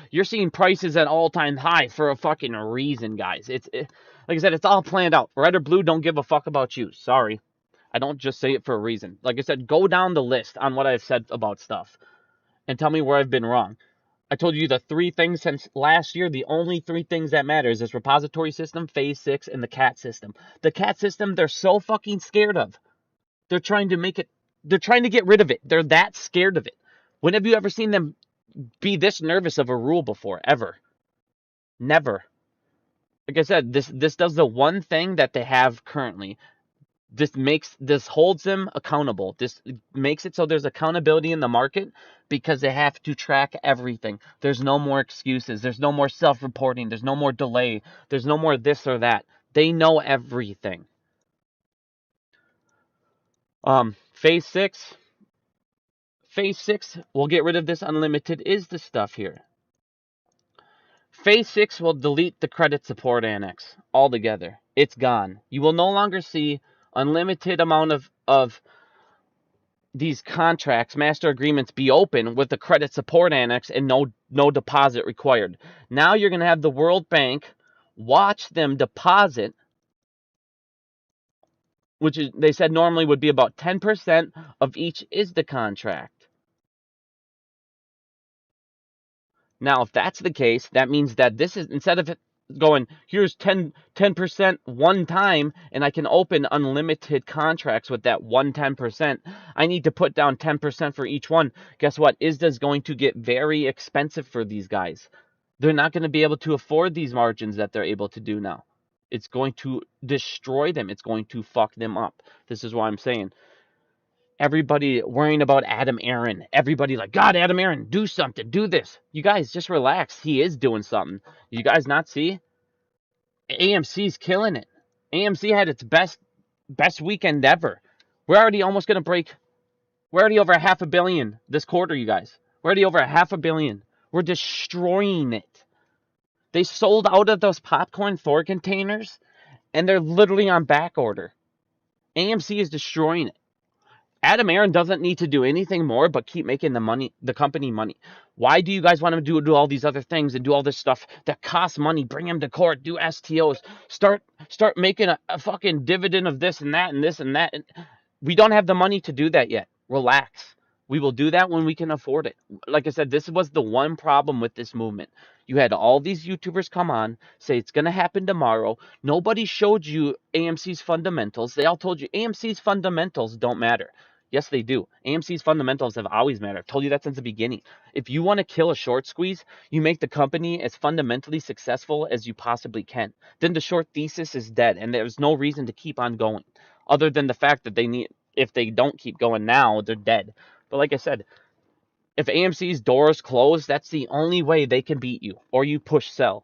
You're seeing prices at all-time high for a fucking reason, guys. Like I said, it's all planned out. Red or blue, don't give a fuck about you. Sorry. I don't just say it for a reason. Like I said, go down the list on what I've said about stuff and tell me where I've been wrong. I told you the 3 things since last year. The only 3 things that matter is this repository system, phase 6, and the CAT system. The CAT system, they're so fucking scared of. They're trying to get rid of it. They're that scared of it. When have you ever seen them be this nervous of a rule before? Ever. Never. Like I said, this does the one thing that they have currently. This holds them accountable. This makes it so there's accountability in the market because they have to track everything. There's no more excuses. There's no more self-reporting. There's no more delay. There's no more this or that. They know everything. Phase 6. Phase 6 will get rid of this unlimited ISDA stuff here. Phase 6 will delete the credit support annex altogether. It's gone. You will no longer see unlimited amount of these contracts, master agreements be open with the credit support annex and no deposit required. Now you're going to have the World Bank watch them deposit, which is, they said normally would be about 10% of each ISDA contract. Now, if that's the case, that means that this is, instead of going, here's 10% one time, and I can open unlimited contracts with that 10%, I need to put down 10% for each one. Guess what? ISDA is going to get very expensive for these guys. They're not going to be able to afford these margins that they're able to do now. It's going to destroy them. It's going to fuck them up. This is what I'm saying. Everybody worrying about Adam Aaron. Everybody like, God, Adam Aaron, do something, do this. You guys, just relax. He is doing something. You guys not see? AMC's killing it. AMC had its best weekend ever. We're already almost going to break. We're already over $500 million this quarter, you guys. We're already over $500 million. We're destroying it. They sold out of those popcorn Thor containers, and they're literally on back order. AMC is destroying it. Adam Aaron doesn't need to do anything more but keep making the company money. Why do you guys want him to do all these other things and do all this stuff that costs money? Bring him to court, do STOs, start making a fucking dividend of this and that and this and that. We don't have the money to do that yet. Relax. We will do that when we can afford it. Like I said, this was the one problem with this movement. You had all these YouTubers come on, say it's going to happen tomorrow. Nobody showed you AMC's fundamentals. They all told you AMC's fundamentals don't matter. Yes, they do. AMC's fundamentals have always mattered. I've told you that since the beginning. If you want to kill a short squeeze, you make the company as fundamentally successful as you possibly can. Then the short thesis is dead, and there's no reason to keep on going. Other than the fact that if they don't keep going now, they're dead. But like I said, if AMC's doors close, that's the only way they can beat you. Or you push sell.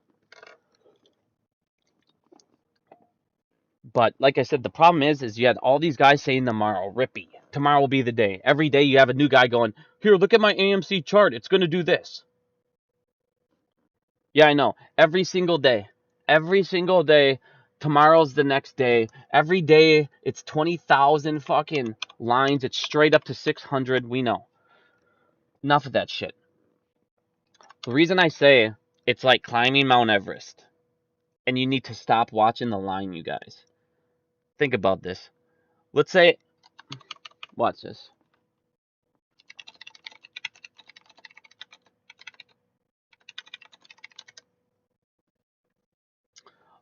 But like I said, the problem is you had all these guys saying tomorrow, Rippy, tomorrow will be the day. Every day you have a new guy going, here, look at my AMC chart. It's going to do this. Yeah, I know. Every single day. Every single day. Tomorrow's the next day. Every day it's 20,000 fucking lines. It's straight up to 600. We know. Enough of that shit. The reason I say it's like climbing Mount Everest. And you need to stop watching the line, you guys. Think about this. Let's say, watch this.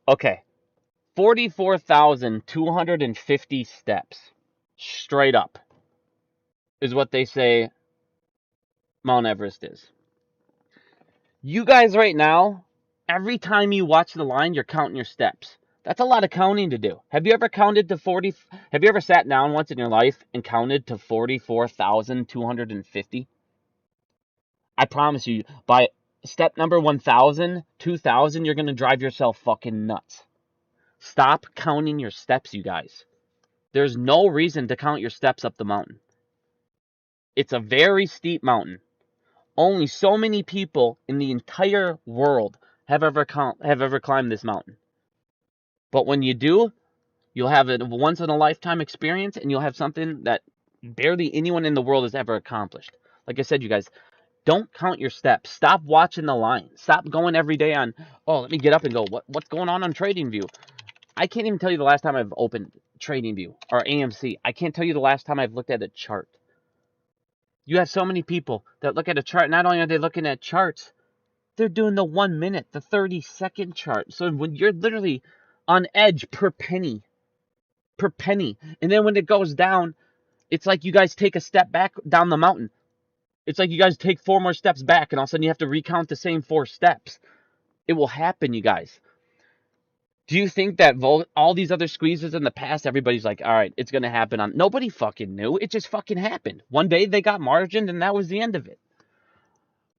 Okay. 44,250 steps. Straight up. Is what they say Mount Everest is. You guys right now, every time you watch the line, you're counting your steps. That's a lot of counting to do. Have you ever counted to 40? Have you ever sat down once in your life and counted to 44,250? I promise you, by step number 1,000, 2,000, you're going to drive yourself fucking nuts. Stop counting your steps, you guys. There's no reason to count your steps up the mountain. It's a very steep mountain. Only so many people in the entire world have ever climbed this mountain. But when you do, you'll have a once in a lifetime experience, and you'll have something that barely anyone in the world has ever accomplished. Like I said, you guys, don't count your steps. Stop watching the line. Stop going every day on, oh, let me get up and go, what's going on TradingView? I can't even tell you the last time I've opened TradingView or AMC. I can't tell you the last time I've looked at a chart. You have so many people that look at a chart. Not only are they looking at charts, They're doing the 1 minute, the 30-second chart. So when you're literally on edge per penny. And then when it goes down, it's like you guys take a step back down the mountain. It's like you guys take 4 more steps back, and all of a sudden you have to recount the same 4 steps. It will happen, you guys. Do you think that all these other squeezes in the past, everybody's like, all right, it's going to happen on... Nobody fucking knew. It just fucking happened. One day they got margined, and that was the end of it.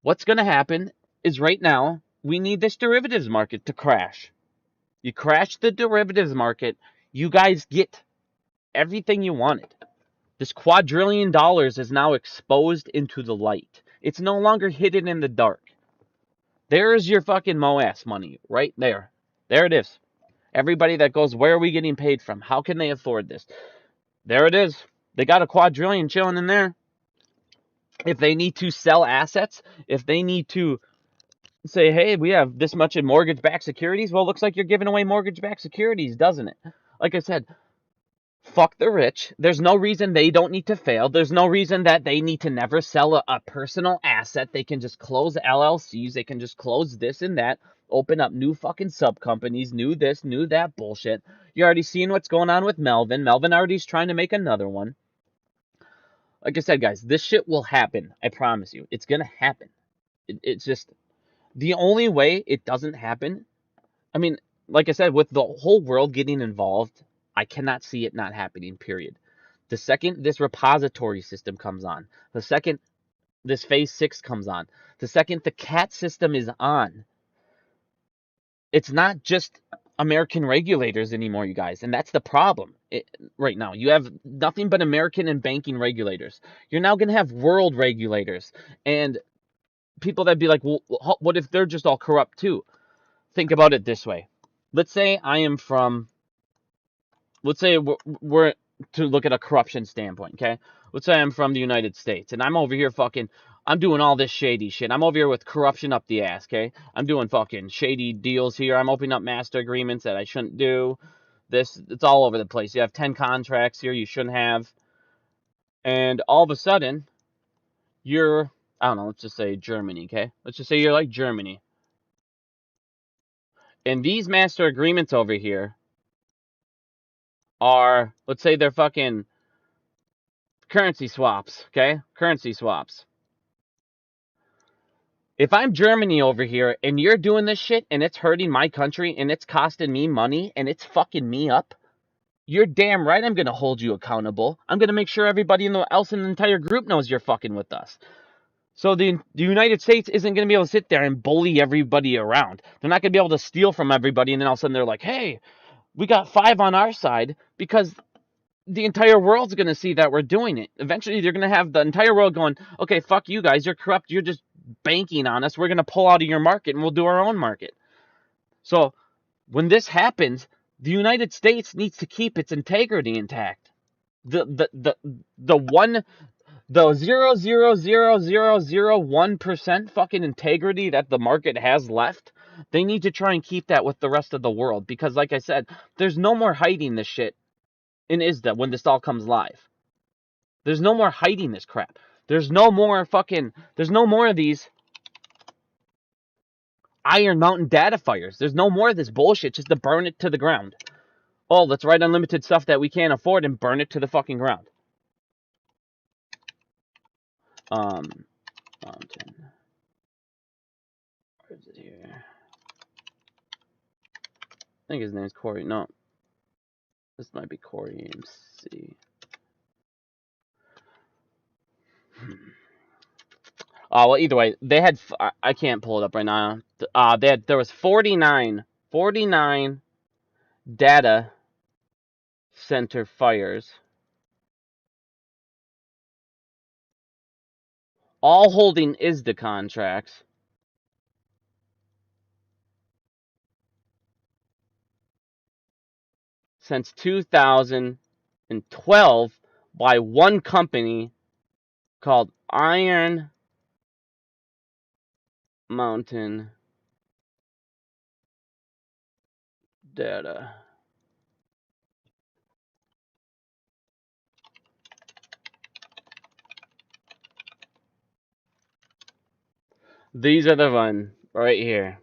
What's going to happen is right now, we need this derivatives market to crash. You crash the derivatives market, you guys get everything you wanted. This $250 billion is now exposed into the light. It's no longer hidden in the dark. There's your fucking MOAS money right there. There it is. Everybody that goes, where are we getting paid from? How can they afford this? There it is. They got a $250 chilling in there. If they need to sell assets, if they need to say, hey, we have this much in mortgage-backed securities, well, it looks like you're giving away mortgage-backed securities, doesn't it? Like I said, fuck the rich. There's no reason they don't need to fail. There's no reason that they need to never sell a personal asset. They can just close LLCs. They can just close this and that. Open up new fucking sub-companies. New this, new that bullshit. You're already seeing what's going on with Melvin. Melvin already's trying to make another one. Like I said, guys, this shit will happen. I promise you. It's going to happen. It's just... The only way it doesn't happen... I mean, like I said, with the whole world getting involved... I cannot see it not happening, period. The second this repository system comes on, the second this phase 6 comes on, the second the CAT system is on, it's not just American regulators anymore, you guys, and that's the problem right now. You have nothing but American and banking regulators. You're now going to have world regulators, and people that be like, well, what if they're just all corrupt too? Think about it this way. Let's say I am from... Let's say we're to look at a corruption standpoint, okay? Let's say I'm from the United States, and I'm over here I'm doing all this shady shit. I'm over here with corruption up the ass, okay? I'm doing fucking shady deals here. I'm opening up master agreements that I shouldn't do. It's all over the place. You have 10 contracts here you shouldn't have. And all of a sudden, you're, I don't know, let's just say Germany, okay? Let's just say you're like Germany. And these master agreements over here are, let's say they're fucking currency swaps, okay? Currency swaps. If I'm Germany over here and you're doing this shit and it's hurting my country and it's costing me money and it's fucking me up, you're damn right I'm going to hold you accountable. I'm going to make sure everybody else in the entire group knows you're fucking with us. So the United States isn't going to be able to sit there and bully everybody around. They're not going to be able to steal from everybody and then all of a sudden they're like, hey, we got 5 on our side, because the entire world's going to see that we're doing it. Eventually, they're going to have the entire world going, okay, fuck you guys, you're corrupt, you're just banking on us, we're going to pull out of your market and we'll do our own market. So when this happens, the United States needs to keep its integrity intact. The 0.00001% fucking integrity that the market has left, they need to try and keep that with the rest of the world, because like I said, there's no more hiding this shit in ISDA when this all comes live. There's no more hiding this crap. There's no more of these Iron Mountain data fires. There's no more of this bullshit just to burn it to the ground. Oh, let's write unlimited stuff that we can't afford and burn it to the fucking ground. Mountain. Where is it here? I think his name's Corey. No. This might be Corey AMC. Well, either way, they had, I can't pull it up right now. There was 49 data center fires, all holding ISDA contracts. Since 2012 by one company called Iron Mountain Data. These are the one right here.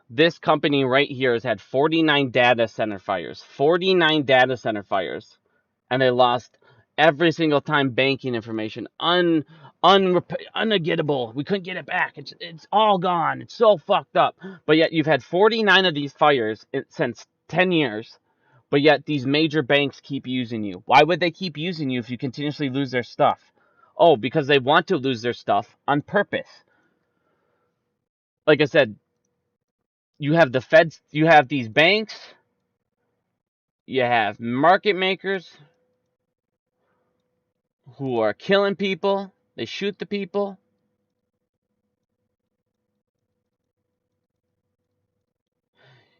This company right here has had 49 data center fires. 49 data center fires. And they lost every single time banking information. Ungettable. We couldn't get it back. It's all gone. It's so fucked up. But yet you've had 49 of these fires since 10 years. But yet these major banks keep using you. Why would they keep using you if you continuously lose their stuff? Oh, because they want to lose their stuff on purpose. Like I said, you have the feds, you have these banks, you have market makers who are killing people. They shoot the people.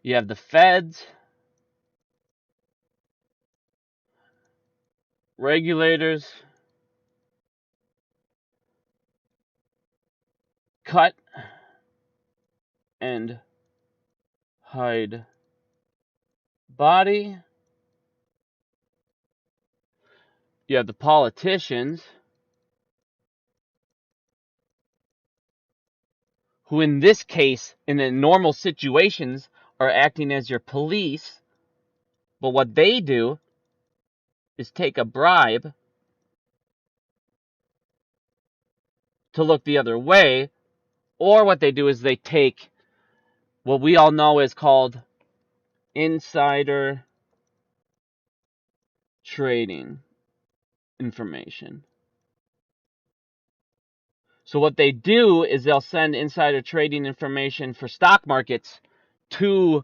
You have the feds, regulators, cut and hide body. You have the politicians, who in this case, in the normal situations, are acting as your police. But what they do is take a bribe to look the other way, or what they do is they take what we all know is called insider trading information. So what they do is they'll send insider trading information for stock markets to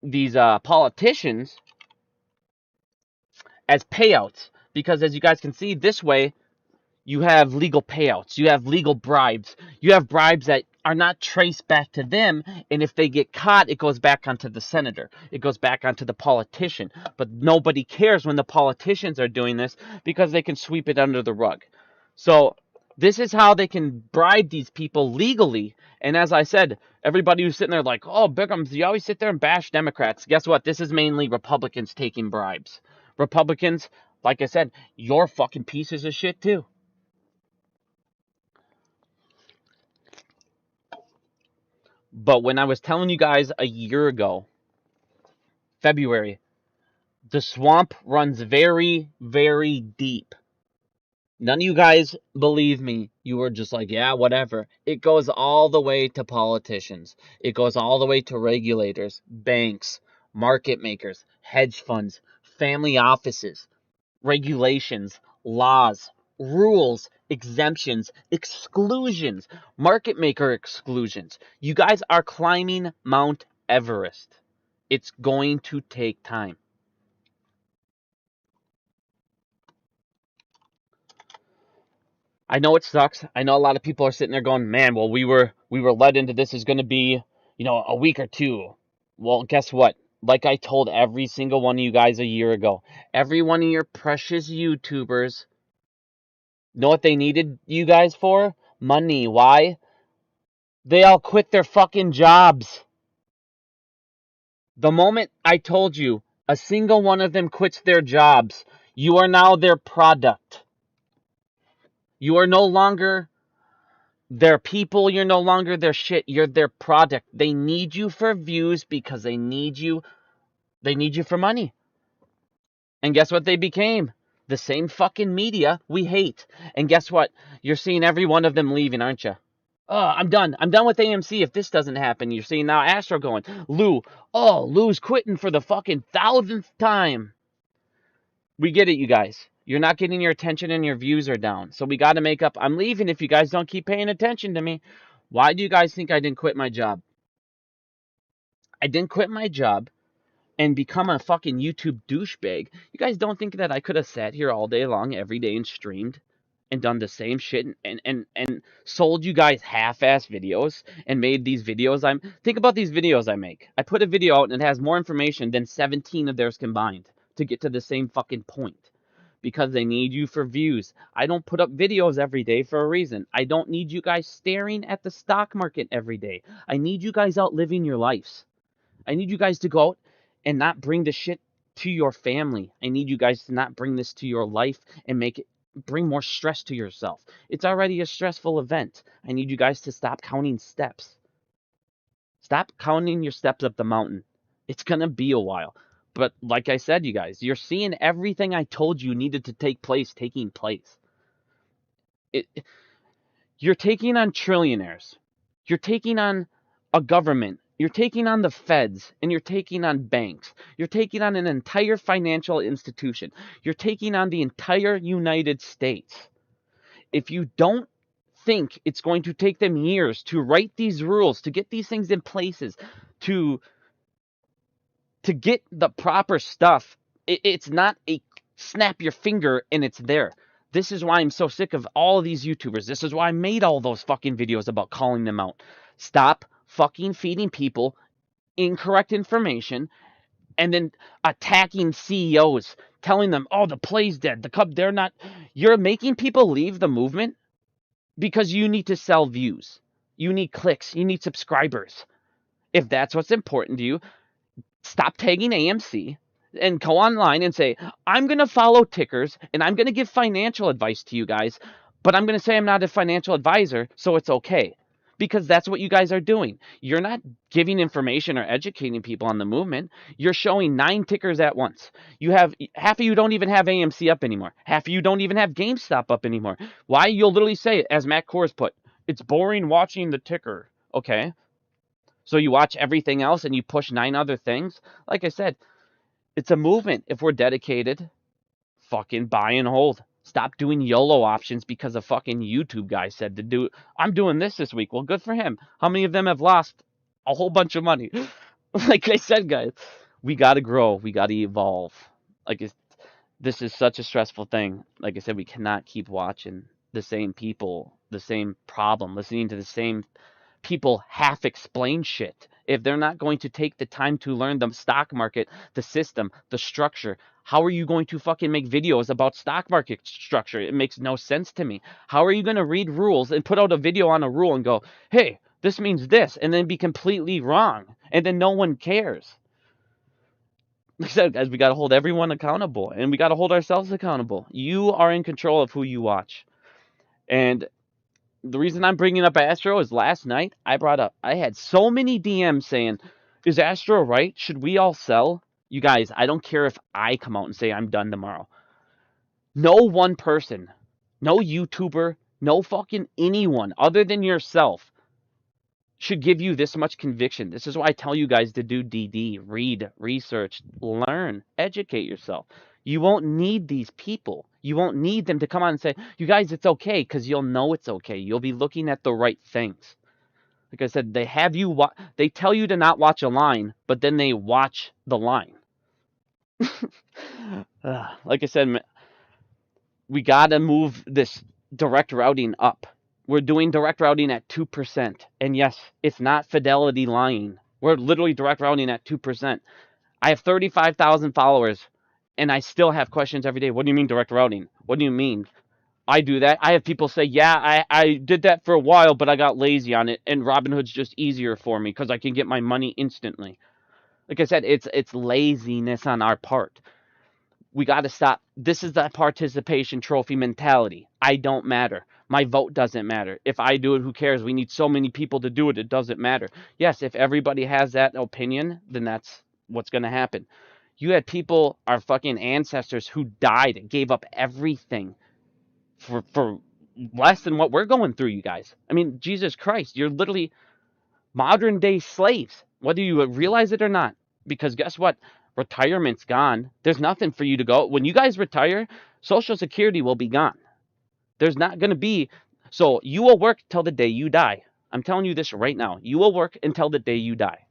these politicians as payouts. Because as you guys can see, this way you have legal payouts, you have legal bribes, you have bribes that are not traced back to them, and if they get caught, it goes back onto the senator, it goes back onto the politician. But nobody cares when the politicians are doing this because they can sweep it under the rug. So this is how they can bribe these people legally. And as I said, everybody who's sitting there like, oh, Biggums, you always sit there and bash Democrats. Guess what? This is mainly Republicans taking bribes. Republicans, like I said, you're fucking pieces of shit too. But when I was telling you guys a year ago, February, the swamp runs very, very deep. None of you guys believe me. You were just like, yeah, whatever. It goes all the way to politicians. It goes all the way to regulators, banks, market makers, hedge funds, family offices, regulations, laws, rules, exemptions, exclusions, market maker exclusions. You guys are climbing Mount Everest. It's going to take time. I know it sucks. I know a lot of people are sitting there going, "Man, well we were led into this is going to be, a week or two." Well, guess what? Like I told every single one of you guys a year ago, every one of your precious YouTubers, know what they needed you guys for? Money. Why? They all quit their fucking jobs. The moment I told you a single one of them quits their jobs, you are now their product. You are no longer their people, you're no longer their shit, you're their product. They need you for views because they need you for money. And guess what they became? The same fucking media we hate. And guess what? You're seeing every one of them leaving, aren't you? Oh, I'm done. I'm done with AMC if this doesn't happen. You're seeing now Astro going. Lou. Oh, Lou's quitting for the fucking 1,000th time. We get it, you guys. You're not getting your attention and your views are down. So we got to make up. I'm leaving if you guys don't keep paying attention to me. Why do you guys think I didn't quit my job? I didn't quit my job and become a fucking YouTube douchebag. You guys don't think that I could have sat here all day long, every day, and streamed and done the same shit and sold you guys half-ass videos and made these videos? Think about these videos I make. I put a video out and it has more information than 17 of theirs combined to get to the same fucking point. Because they need you for views. I don't put up videos every day for a reason. I don't need you guys staring at the stock market every day. I need you guys out living your lives. I need you guys to go out and not bring the shit to your family. I need you guys to not bring this to your life and make bring more stress to yourself. It's already a stressful event. I need you guys to stop counting steps. Stop counting your steps up the mountain. It's going to be a while. But like I said, you guys, you're seeing everything I told you needed to take place taking place. You're taking on trillionaires. You're taking on a government. You're taking on the feds, and you're taking on banks. You're taking on an entire financial institution. You're taking on the entire United States. If you don't think it's going to take them years to write these rules, to get these things in places, to get the proper stuff, it's not a snap your finger and it's there. This is why I'm so sick of all of these YouTubers. This is why I made all those fucking videos about calling them out. Stop fucking feeding people incorrect information and then attacking CEOs, telling them, oh, the play's dead. The Cub, they're not. You're making people leave the movement because you need to sell views. You need clicks. You need subscribers. If that's what's important to you, stop tagging AMC and go online and say, I'm going to follow tickers and I'm going to give financial advice to you guys, but I'm going to say I'm not a financial advisor, so it's okay. Because that's what you guys are doing. You're not giving information or educating people on the movement. You're showing 9 tickers at once. You have half of you don't even have AMC up anymore. Half of you don't even have GameStop up anymore. Why? You'll literally say, as Matt Kors put, it's boring watching the ticker. Okay. So you watch everything else and you push 9 other things. Like I said, it's a movement. If we're dedicated, fucking buy and hold. Stop doing YOLO options because a fucking YouTube guy said to do. I'm doing this week. Well, good for him. How many of them have lost a whole bunch of money? Like I said, guys, we got to grow. We got to evolve. This is such a stressful thing. Like I said, we cannot keep watching the same people, the same problem, listening to the same people half explain shit. If they're not going to take the time to learn the stock market, the system, the structure, how are you going to fucking make videos about stock market structure? It makes no sense to me. How are you going to read rules and put out a video on a rule and go, hey, this means this, and then be completely wrong, and then no one cares? Like I said, guys, we got to hold everyone accountable, and we got to hold ourselves accountable. You are in control of who you watch. And the reason I'm bringing up Astro is last night I had so many DMs saying, is Astro right? Should we all sell? You guys, I don't care if I come out and say I'm done tomorrow. No one person, no YouTuber, no fucking anyone other than yourself should give you this much conviction. This is why I tell you guys to do DD, read, research, learn, educate yourself. You won't need these people. You won't need them to come on and say, you guys, it's okay, because you'll know it's okay. You'll be looking at the right things. Like I said, they tell you to not watch a line, but then they watch the line. Like I said, we got to move this direct routing up. We're doing direct routing at 2%. And yes, it's not Fidelity lying. We're literally direct routing at 2%. I have 35,000 followers, and I still have questions every day. What do you mean direct routing? What do you mean? I do that. I have people say, yeah, I did that for a while, but I got lazy on it, and Robinhood's just easier for me because I can get my money instantly. Like I said, it's laziness on our part. We got to stop. This is the participation trophy mentality. I don't matter. My vote doesn't matter. If I do it, who cares? We need so many people to do it. It doesn't matter. Yes, if everybody has that opinion, then that's what's going to happen. You had people, our fucking ancestors, who died and gave up everything for less than what we're going through, you guys. I mean, Jesus Christ, you're literally modern day slaves, whether you realize it or not. Because guess what? Retirement's gone. There's nothing for you to go. When you guys retire, Social Security will be gone. There's not going to be. So you will work till the day you die. I'm telling you this right now. You will work until the day you die.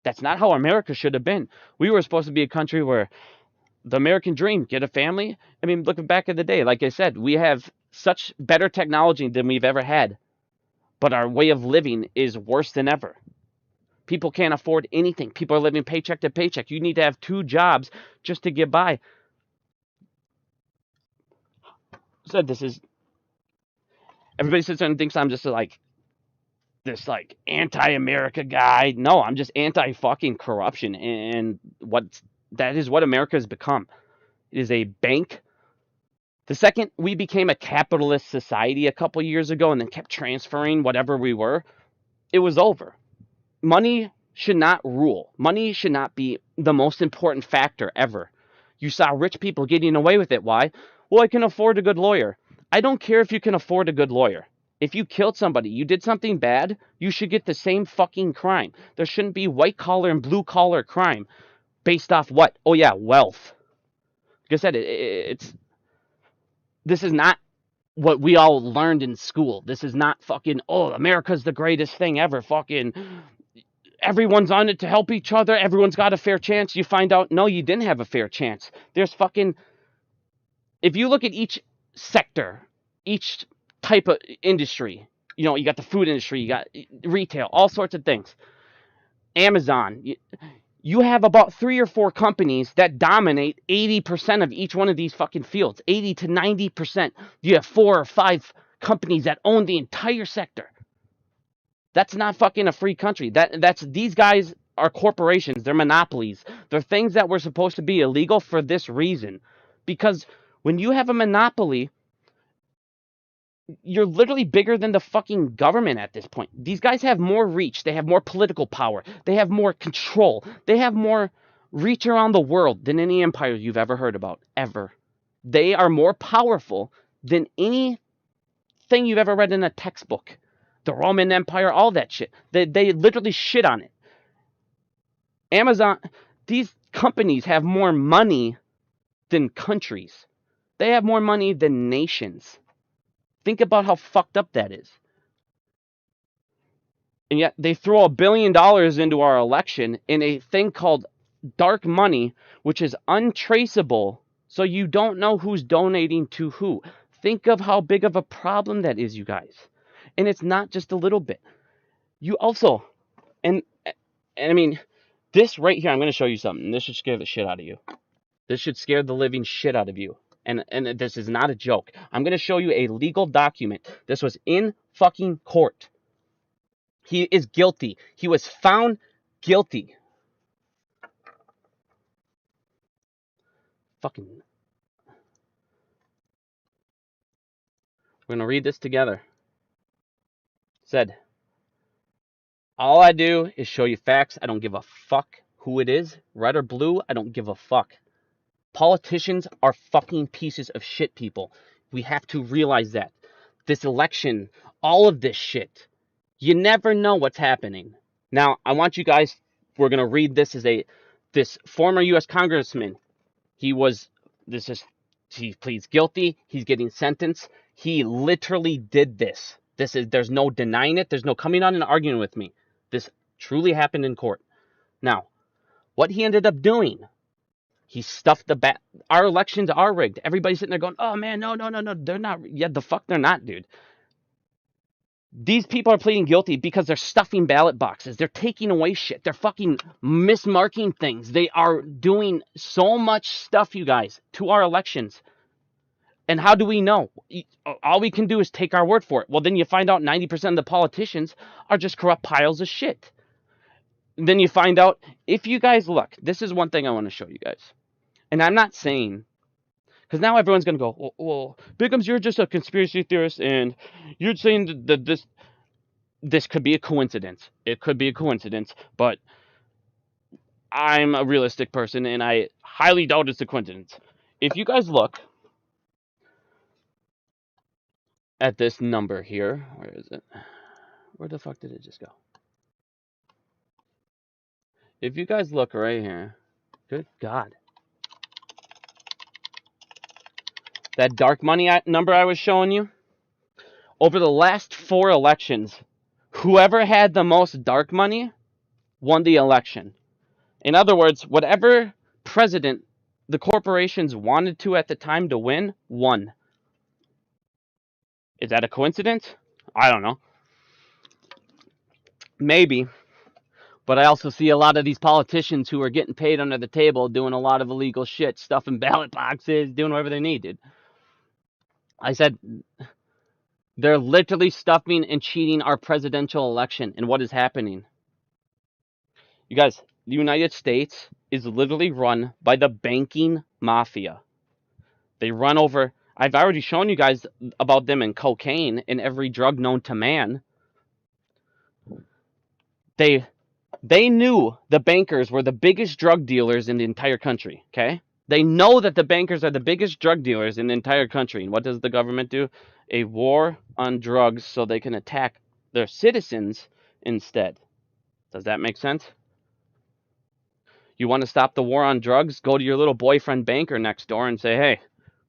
That's not how America should have been. We were supposed to be a country where the American dream, get a family. I mean, look back at the day. Like I said, we have such better technology than we've ever had. But our way of living is worse than ever. People can't afford anything. People are living paycheck to paycheck. You need to have 2 jobs just to get by. So this is, everybody sits there and thinks I'm just like this like anti-America guy. No, I'm just anti-fucking corruption. And that is what America has become. It is a bank The second we became a capitalist society a couple years ago and then kept transferring whatever we were, it was over. Money should not rule. Money should not be the most important factor ever. You saw rich people getting away with it. Why? Well, I can afford a good lawyer. I don't care if you can afford a good lawyer. If you killed somebody, you did something bad, you should get the same fucking crime. There shouldn't be white collar and blue collar crime based off what? Oh yeah, wealth. Like I said, this is not what we all learned in school. This is not fucking, oh, America's the greatest thing ever. Fucking everyone's on it to help each other. Everyone's got a fair chance. You find out, no, you didn't have a fair chance. There's fucking, if you look at each sector, each type of industry, you know, you got the food industry, you got retail, all sorts of things. Amazon, you have about 3 or 4 companies that dominate 80% of each one of these fucking fields. 80 to 90%. You have 4 or 5 companies that own the entire sector. That's not fucking a free country. That's these guys are corporations. They're monopolies. They're things that were supposed to be illegal for this reason. Because when you have a monopoly, you're literally bigger than the fucking government at this point. These guys have more reach. They have more political power. They have more control. They have more reach around the world than any empire you've ever heard about, ever. They are more powerful than anything you've ever read in a textbook. The Roman Empire, all that shit. They literally shit on it. Amazon, these companies have more money than countries. They have more money than nations. Think about how fucked up that is. And yet they throw $1 billion into our election in a thing called dark money, which is untraceable, so you don't know who's donating to who. Think of how big of a problem that is, you guys. And it's not just a little bit. You also, and I mean, this right here, I'm going to show you something. This should scare the shit out of you. This should scare the living shit out of you. And this is not a joke. I'm going to show you a legal document. This was in fucking court. He is guilty. He was found guilty. Fucking. We're going to read this together. Said, all I do is show you facts. I don't give a fuck who it is. Red or blue, I don't give a fuck. Politicians are fucking pieces of shit, people. We have to realize that. This election, all of this shit, you never know what's happening. Now, I want you guys, we're going to read this as this former U.S. congressman. He pleads guilty. He's getting sentenced. He literally did this. There's no denying it. There's no coming on and arguing with me. This truly happened in court. Now, what he ended up doing, he stuffed our elections are rigged. Everybody's sitting there going, oh man, no, they're not. Yeah, the fuck they're not, dude. These people are pleading guilty because they're stuffing ballot boxes. They're taking away shit. They're fucking mismarking things. They are doing so much stuff, you guys, to our elections. And how do we know? All we can do is take our word for it. Well, then you find out 90% of the politicians are just corrupt piles of shit. Then you find out, if you guys look, this is one thing I want to show you guys. And I'm not saying, because now everyone's going to go, well, Bigums, you're just a conspiracy theorist, and you're saying that this could be a coincidence. It could be a coincidence, but I'm a realistic person, and I highly doubt it's a coincidence. If you guys look at this number here, where is it? Where the fuck did it just go? If you guys look right here, good God. That dark money number I was showing you, over the last 4 elections, whoever had the most dark money won the election. In other words, whatever president the corporations wanted to at the time to win, won. Is that a coincidence? I don't know. Maybe. But I also see a lot of these politicians who are getting paid under the table doing a lot of illegal shit, stuffing ballot boxes, doing whatever they need, dude. I said, they're literally stuffing and cheating our presidential election. And what is happening? You guys, the United States is literally run by the banking mafia. They run over, I've already shown you guys about them in cocaine and every drug known to man. They knew the bankers were the biggest drug dealers in the entire country, okay? They know that the bankers are the biggest drug dealers in the entire country. And what does the government do? A war on drugs so they can attack their citizens instead. Does that make sense? You want to stop the war on drugs? Go to your little boyfriend banker next door and say, hey,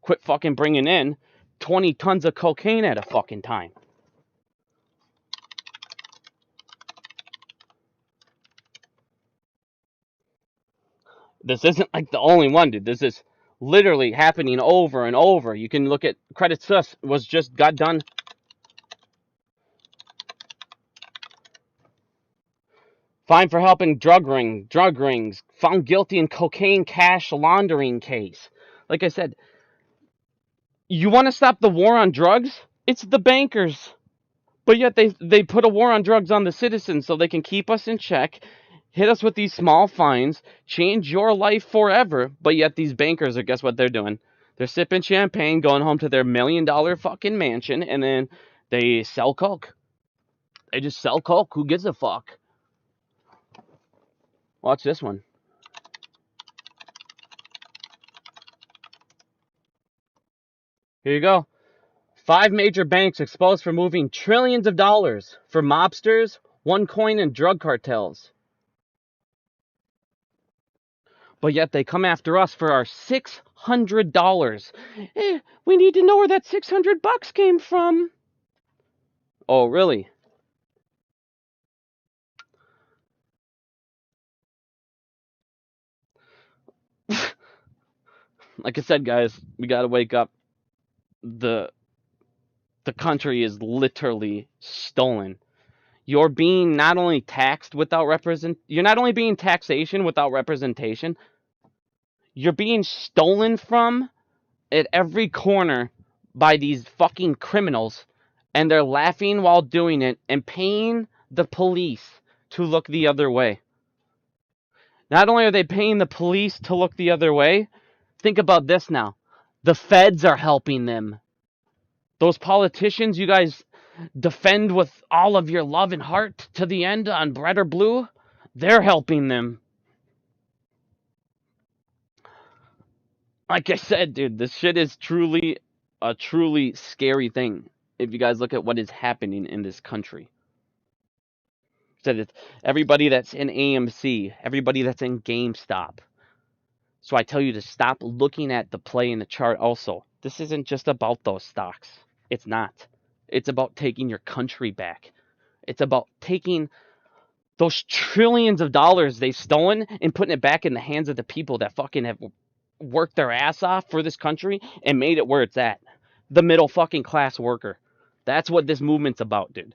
quit fucking bringing in 20 tons of cocaine at a fucking time. This isn't like the only one, dude. This is literally happening over and over. You can look at Credit Suisse got done. Fined for helping drug rings. Found guilty in cocaine cash laundering case. Like I said, you want to stop the war on drugs? It's the bankers. But yet they put a war on drugs on the citizens so they can keep us in check, hit us with these small fines, change your life forever. But yet these bankers are, guess what they're doing? They're sipping champagne, going home to their $1 million fucking mansion, and then they sell coke. They just sell coke. Who gives a fuck? Watch this one. Here you go. 5 major banks exposed for moving trillions of dollars for mobsters, OneCoin, and drug cartels. But yet they come after us for our $600. We need to know where that $600 came from. Oh, really? Like I said, guys, we gotta wake up. The country is literally stolen. You're being not only taxed without you're not only being taxation without representation, you're being stolen from at every corner by these fucking criminals, and they're laughing while doing it and paying the police to look the other way. Not only are they paying the police to look the other way, think about this now. The feds are helping them. Those politicians you guys defend with all of your love and heart to the end on Red or Blue, they're helping them. Like I said, dude, this shit is truly a truly scary thing if you guys look at what is happening in this country. Said it's everybody that's in AMC, everybody that's in GameStop. So I tell you to stop looking at the play in the chart also. This isn't just about those stocks. It's not. It's about taking your country back. It's about taking those trillions of dollars they've stolen and putting it back in the hands of the people that fucking have worked their ass off for this country and made it where it's at. The middle fucking class worker. That's what this movement's about, dude.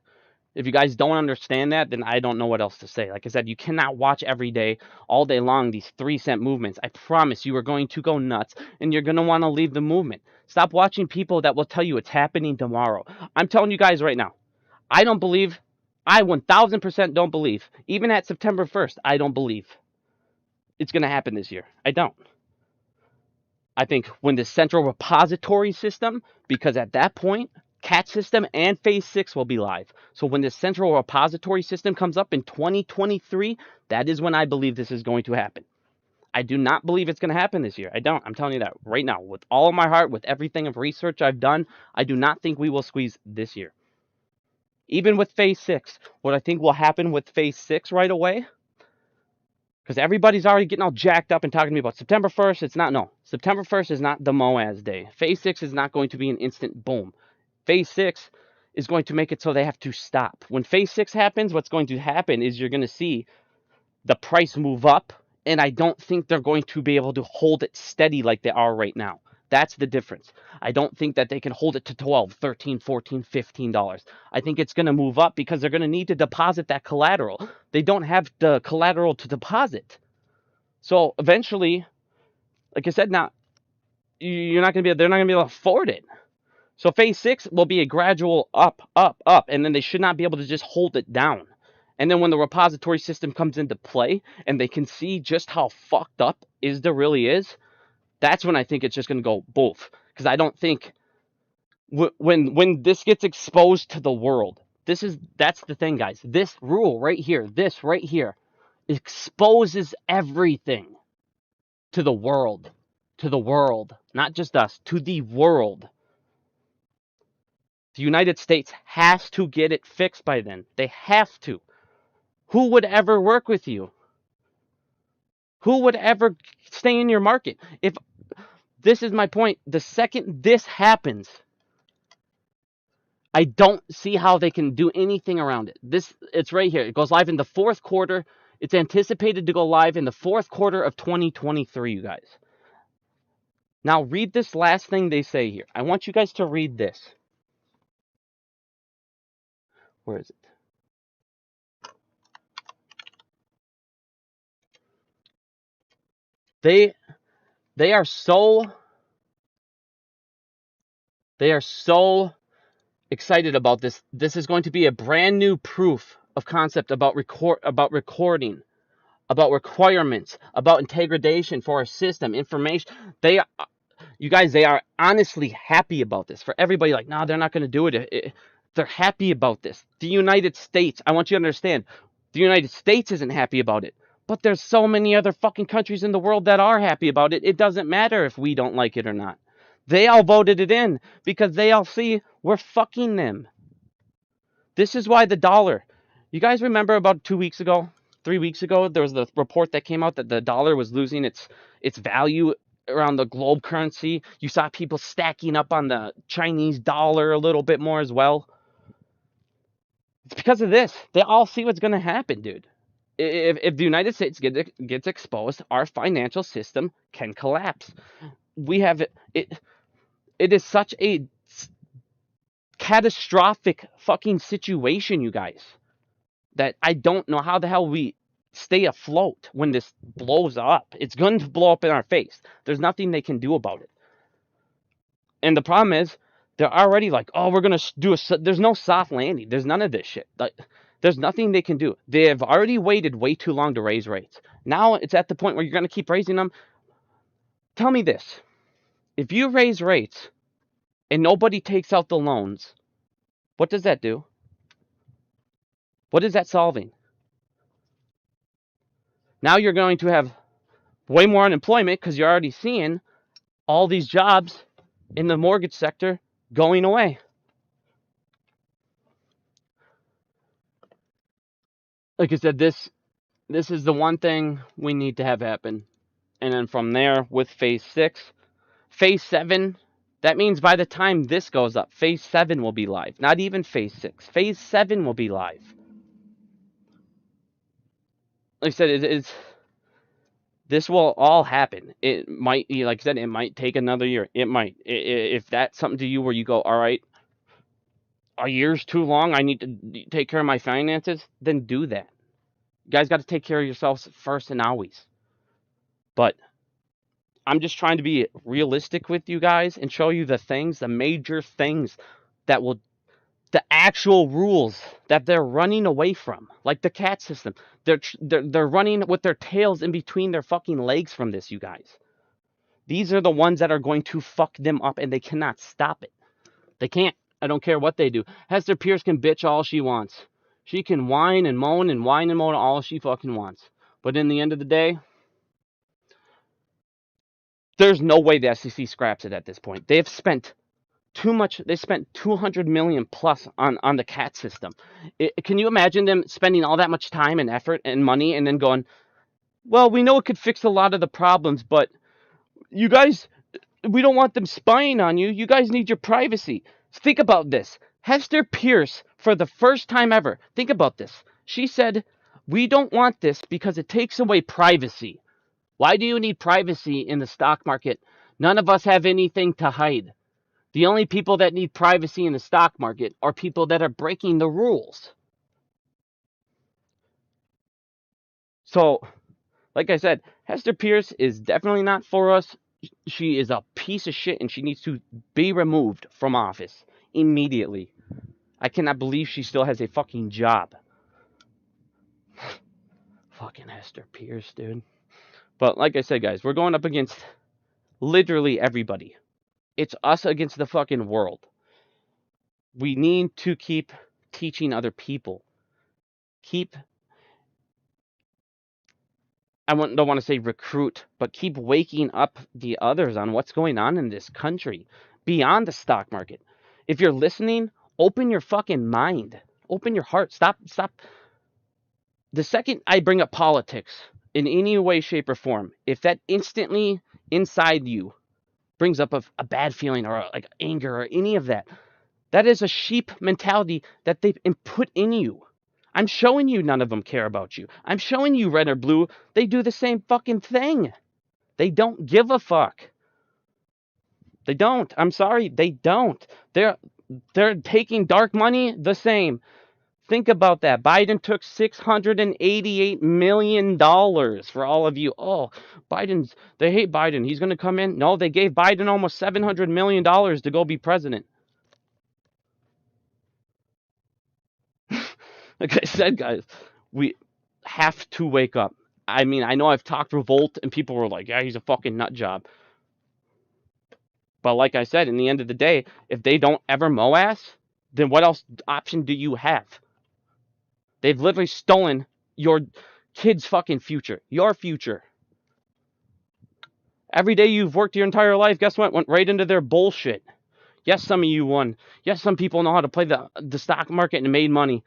If you guys don't understand that, then I don't know what else to say. Like I said, you cannot watch every day, all day long, these 3-cent movements. I promise you are going to go nuts, and you're going to want to leave the movement. Stop watching people that will tell you it's happening tomorrow. I'm telling you guys right now, I don't believe, I 1000% don't believe, even at September 1st, I don't believe it's going to happen this year. I don't. I think when the central repository system, because at that point, CAT system and phase 6 will be live. So when the central repository system comes up in 2023, that is when I believe this is going to happen. I do not believe it's going to happen this year. I don't. I'm telling you that right now. With all of my heart, with everything of research I've done, I do not think we will squeeze this year. Even with phase 6, what I think will happen with phase 6 right away, because everybody's already getting all jacked up and talking to me about September 1st. It's not, no. September 1st is not the Moaz day. Phase 6 is not going to be an instant boom. Phase 6 is going to make it so they have to stop. When phase 6 happens, what's going to happen is you're going to see the price move up, and I don't think they're going to be able to hold it steady like they are right now. That's the difference. I don't think that they can hold it to $12, $13, $14, $15. I think it's going to move up because they're going to need to deposit that collateral. They don't have the collateral to deposit. So eventually, like I said, now they're not going to be able to afford it. So phase 6 will be a gradual up, and then they should not be able to just hold it down. And then when the repository system comes into play and they can see just how fucked up ISDA really is, that's when I think it's just going to go both. Because I don't think When this gets exposed to the world, that's the thing, guys. This rule right here, this right here, exposes everything to the world, not just us, to the world. The United States has to get it fixed by then. They have to. Who would ever work with you? Who would ever stay in your market? If this is my point, the second this happens, I don't see how they can do anything around it. It's right here. It goes live in the fourth quarter. It's anticipated to go live in the fourth quarter of 2023, you guys. Now read this last thing they say here. I want you guys to read this. Where is it? They are so excited about this. This is going to be a brand new proof of concept about recording, about requirements, about integration for our system, information. You guys, they are honestly happy about this. For everybody like, no, they're not going to do it. They're happy about this. The United States, I want you to understand, the United States isn't happy about it. But there's so many other fucking countries in the world that are happy about it. It doesn't matter if we don't like it or not. They all voted it in because they all see we're fucking them. This is why the dollar. You guys remember about 2 weeks ago, 3 weeks ago, there was the report that came out that the dollar was losing its value around the globe currency. You saw people stacking up on the Chinese dollar a little bit more as well. It's because of this. They all see what's going to happen, dude. If the United States gets exposed, our financial system can collapse. We have it. It is such a catastrophic fucking situation, you guys, that I don't know how the hell we stay afloat when this blows up. It's going to blow up in our face. There's nothing they can do about it. And the problem is, they're already like, oh, we're going to do there's no soft landing. There's none of this shit. Like, there's nothing they can do. They have already waited way too long to raise rates. Now it's at the point where you're going to keep raising them. Tell me this. If you raise rates and nobody takes out the loans, what does that do? What is that solving? Now you're going to have way more unemployment because you're already seeing all these jobs in the mortgage sector going away. Like I said, this is the one thing we need to have happen. And then from there, with phase 6, phase 7, that means by the time this goes up, phase 7 will be live. Not even phase 6. Phase 7 will be live. Like I said, this will all happen. It might, like I said, it might take another year. It might. If that's something to you where you go, all right, a year's too long, I need to take care of my finances, then do that. You guys got to take care of yourselves first and always. But I'm just trying to be realistic with you guys and show you the major things that will, the actual rules that they're running away from, like the cat system. They're running with their tails in between their fucking legs from this, you guys. These are the ones that are going to fuck them up, and they cannot stop it. They can't. I don't care what they do. Hester Pierce can bitch all she wants. She can whine and moan all she fucking wants. But in the end of the day, there's no way the SEC scraps it at this point. They have spent too much. They spent $200 million plus on the cat system. Can you imagine them spending all that much time and effort and money and then going, well, we know it could fix a lot of the problems, but you guys, we don't want them spying on you. You guys need your privacy. Think about this. Hester Pierce, for the first time ever, think about this. She said, we don't want this because it takes away privacy. Why do you need privacy in the stock market? None of us have anything to hide. The only people that need privacy in the stock market are people that are breaking the rules. So, like I said, Hester Pierce is definitely not for us. She is a piece of shit and she needs to be removed from office immediately. I cannot believe she still has a fucking job. Fucking Hester Pierce, dude. But like I said, guys, we're going up against literally everybody. It's us against the fucking world. We need to keep teaching other people. Don't want to say recruit, but keep waking up the others on what's going on in this country beyond the stock market. If you're listening, open your fucking mind. Open your heart. Stop. The second I bring up politics in any way, shape, or form, if that instantly inside you brings up a bad feeling or like anger or any of that, that is a sheep mentality that they've put in you. I'm showing you none of them care about you. I'm showing you red or blue. They do the same fucking thing. They don't give a fuck. They don't. I'm sorry. They don't. They're taking dark money the same. Think about that. Biden took $688 million for all of you. Oh, they hate Biden. He's going to come in. No, they gave Biden almost $700 million to go be president. Like I said, guys, we have to wake up. I mean, I know I've talked revolt and people were like, yeah, he's a fucking nut job. But like I said, in the end of the day, if they don't ever mow ass, then what else option do you have? They've literally stolen your kid's fucking future. Your future. Every day you've worked your entire life, guess what? Went right into their bullshit. Yes, some of you won. Yes, some people know how to play the stock market and made money.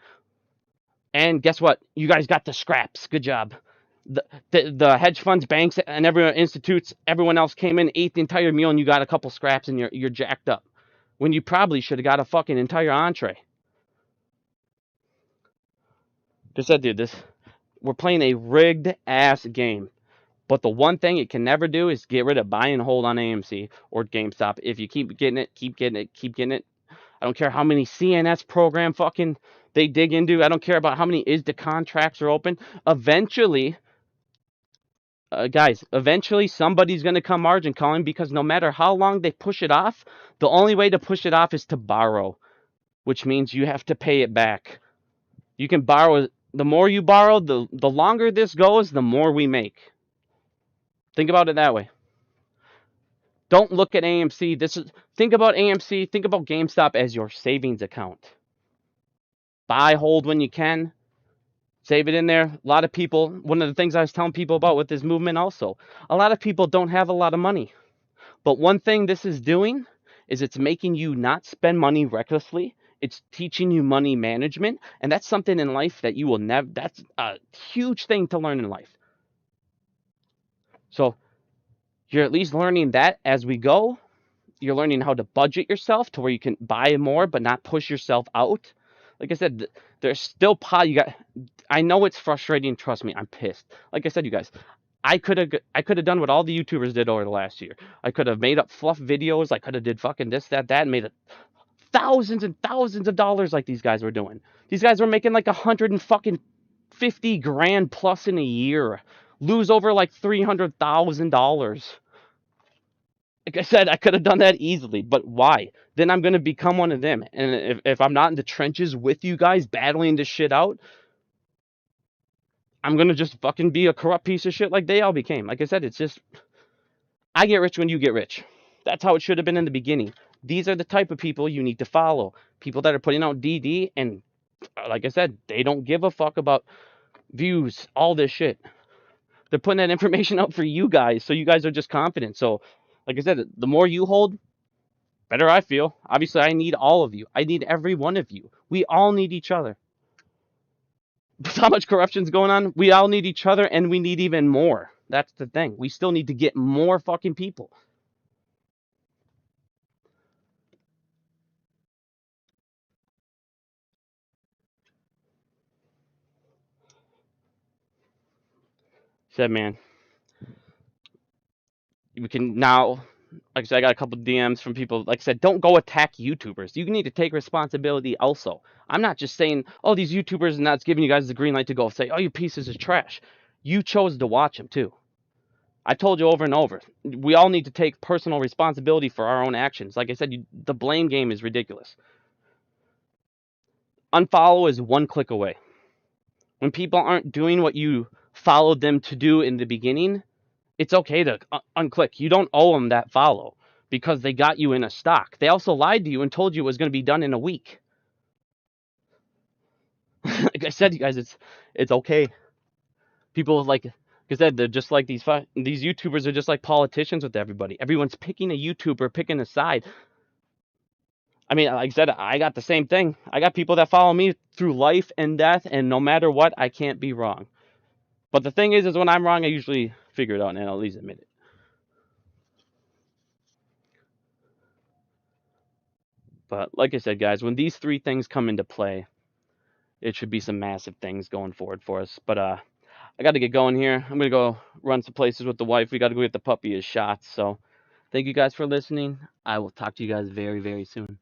And guess what? You guys got the scraps. Good job. The hedge funds, banks, and everyone institutes, everyone else came in, ate the entire meal, and you got a couple scraps, and you're jacked up. When you probably should have got a fucking entire entree. Just said, dude, we're playing a rigged ass game. But the one thing it can never do is get rid of buy and hold on AMC or GameStop. If you keep getting it, keep getting it, keep getting it. I don't care how many CNS program fucking they dig into. I don't care about how many ISDA contracts are open. Eventually, guys, somebody's going to come margin calling because no matter how long they push it off, the only way to push it off is to borrow, which means you have to pay it back. You can borrow. The more you borrow, the longer this goes, the more we make. Think about it that way. Don't look at AMC. Think about AMC, think about GameStop as your savings account. Buy, hold when you can. Save it in there. A lot of people, one of the things I was telling people about with this movement also, a lot of people don't have a lot of money. But one thing this is doing is it's making you not spend money recklessly. It's teaching you money management. And that's something in life that you will never, that's a huge thing to learn in life. So you're at least learning that as we go. You're learning how to budget yourself to where you can buy more but not push yourself out. Like I said, there's still I know it's frustrating. Trust me, I'm pissed. Like I said, you guys, I could have done what all the YouTubers did over the last year. I could have made up fluff videos. I could have did fucking this, that, and made thousands and thousands of dollars like these guys were doing. These guys were making like $150,000 plus in a year. Lose over like $300,000. Like I said, I could have done that easily, but why? Then I'm going to become one of them. And if I'm not in the trenches with you guys battling this shit out, I'm going to just fucking be a corrupt piece of shit like they all became. Like I said, it's just, I get rich when you get rich. That's how it should have been in the beginning. These are the type of people you need to follow. People that are putting out DD, and like I said, they don't give a fuck about views, all this shit. They're putting that information out for you guys, so you guys are just confident. So, like I said, the more you hold, better I feel. Obviously, I need all of you. I need every one of you. We all need each other. With how much corruption's going on, we all need each other, and we need even more. That's the thing. We still need to get more fucking people. Said, man, we can now, like I said, I got a couple DMs from people. Like I said, don't go attack YouTubers. You need to take responsibility also. I'm not just saying, oh, these YouTubers, and that's giving you guys the green light to go say, oh, you pieces of trash. You chose to watch them too. I told you over and over. We all need to take personal responsibility for our own actions. Like I said, the blame game is ridiculous. Unfollow is one click away. When people aren't doing what you followed them to do in the beginning, it's okay to unclick. You don't owe them that follow. because they got you in a stock. They also lied to you and told you it was going to be done in a week. Like I said, you guys, it's okay. People like I said, they're just like these YouTubers are just like politicians with everybody. Everyone's picking a YouTuber, picking a side. I mean, like I said, I got the same thing. I got people that follow me through life and death, and no matter what, I can't be wrong. But the thing is when I'm wrong, I usually figure it out and I'll at least admit it. But like I said, guys, when these three things come into play, it should be some massive things going forward for us. But I got to get going here. I'm gonna go run some places with the wife. We got to go get the puppy his shots. So thank you guys for listening. I will talk to you guys very, very soon.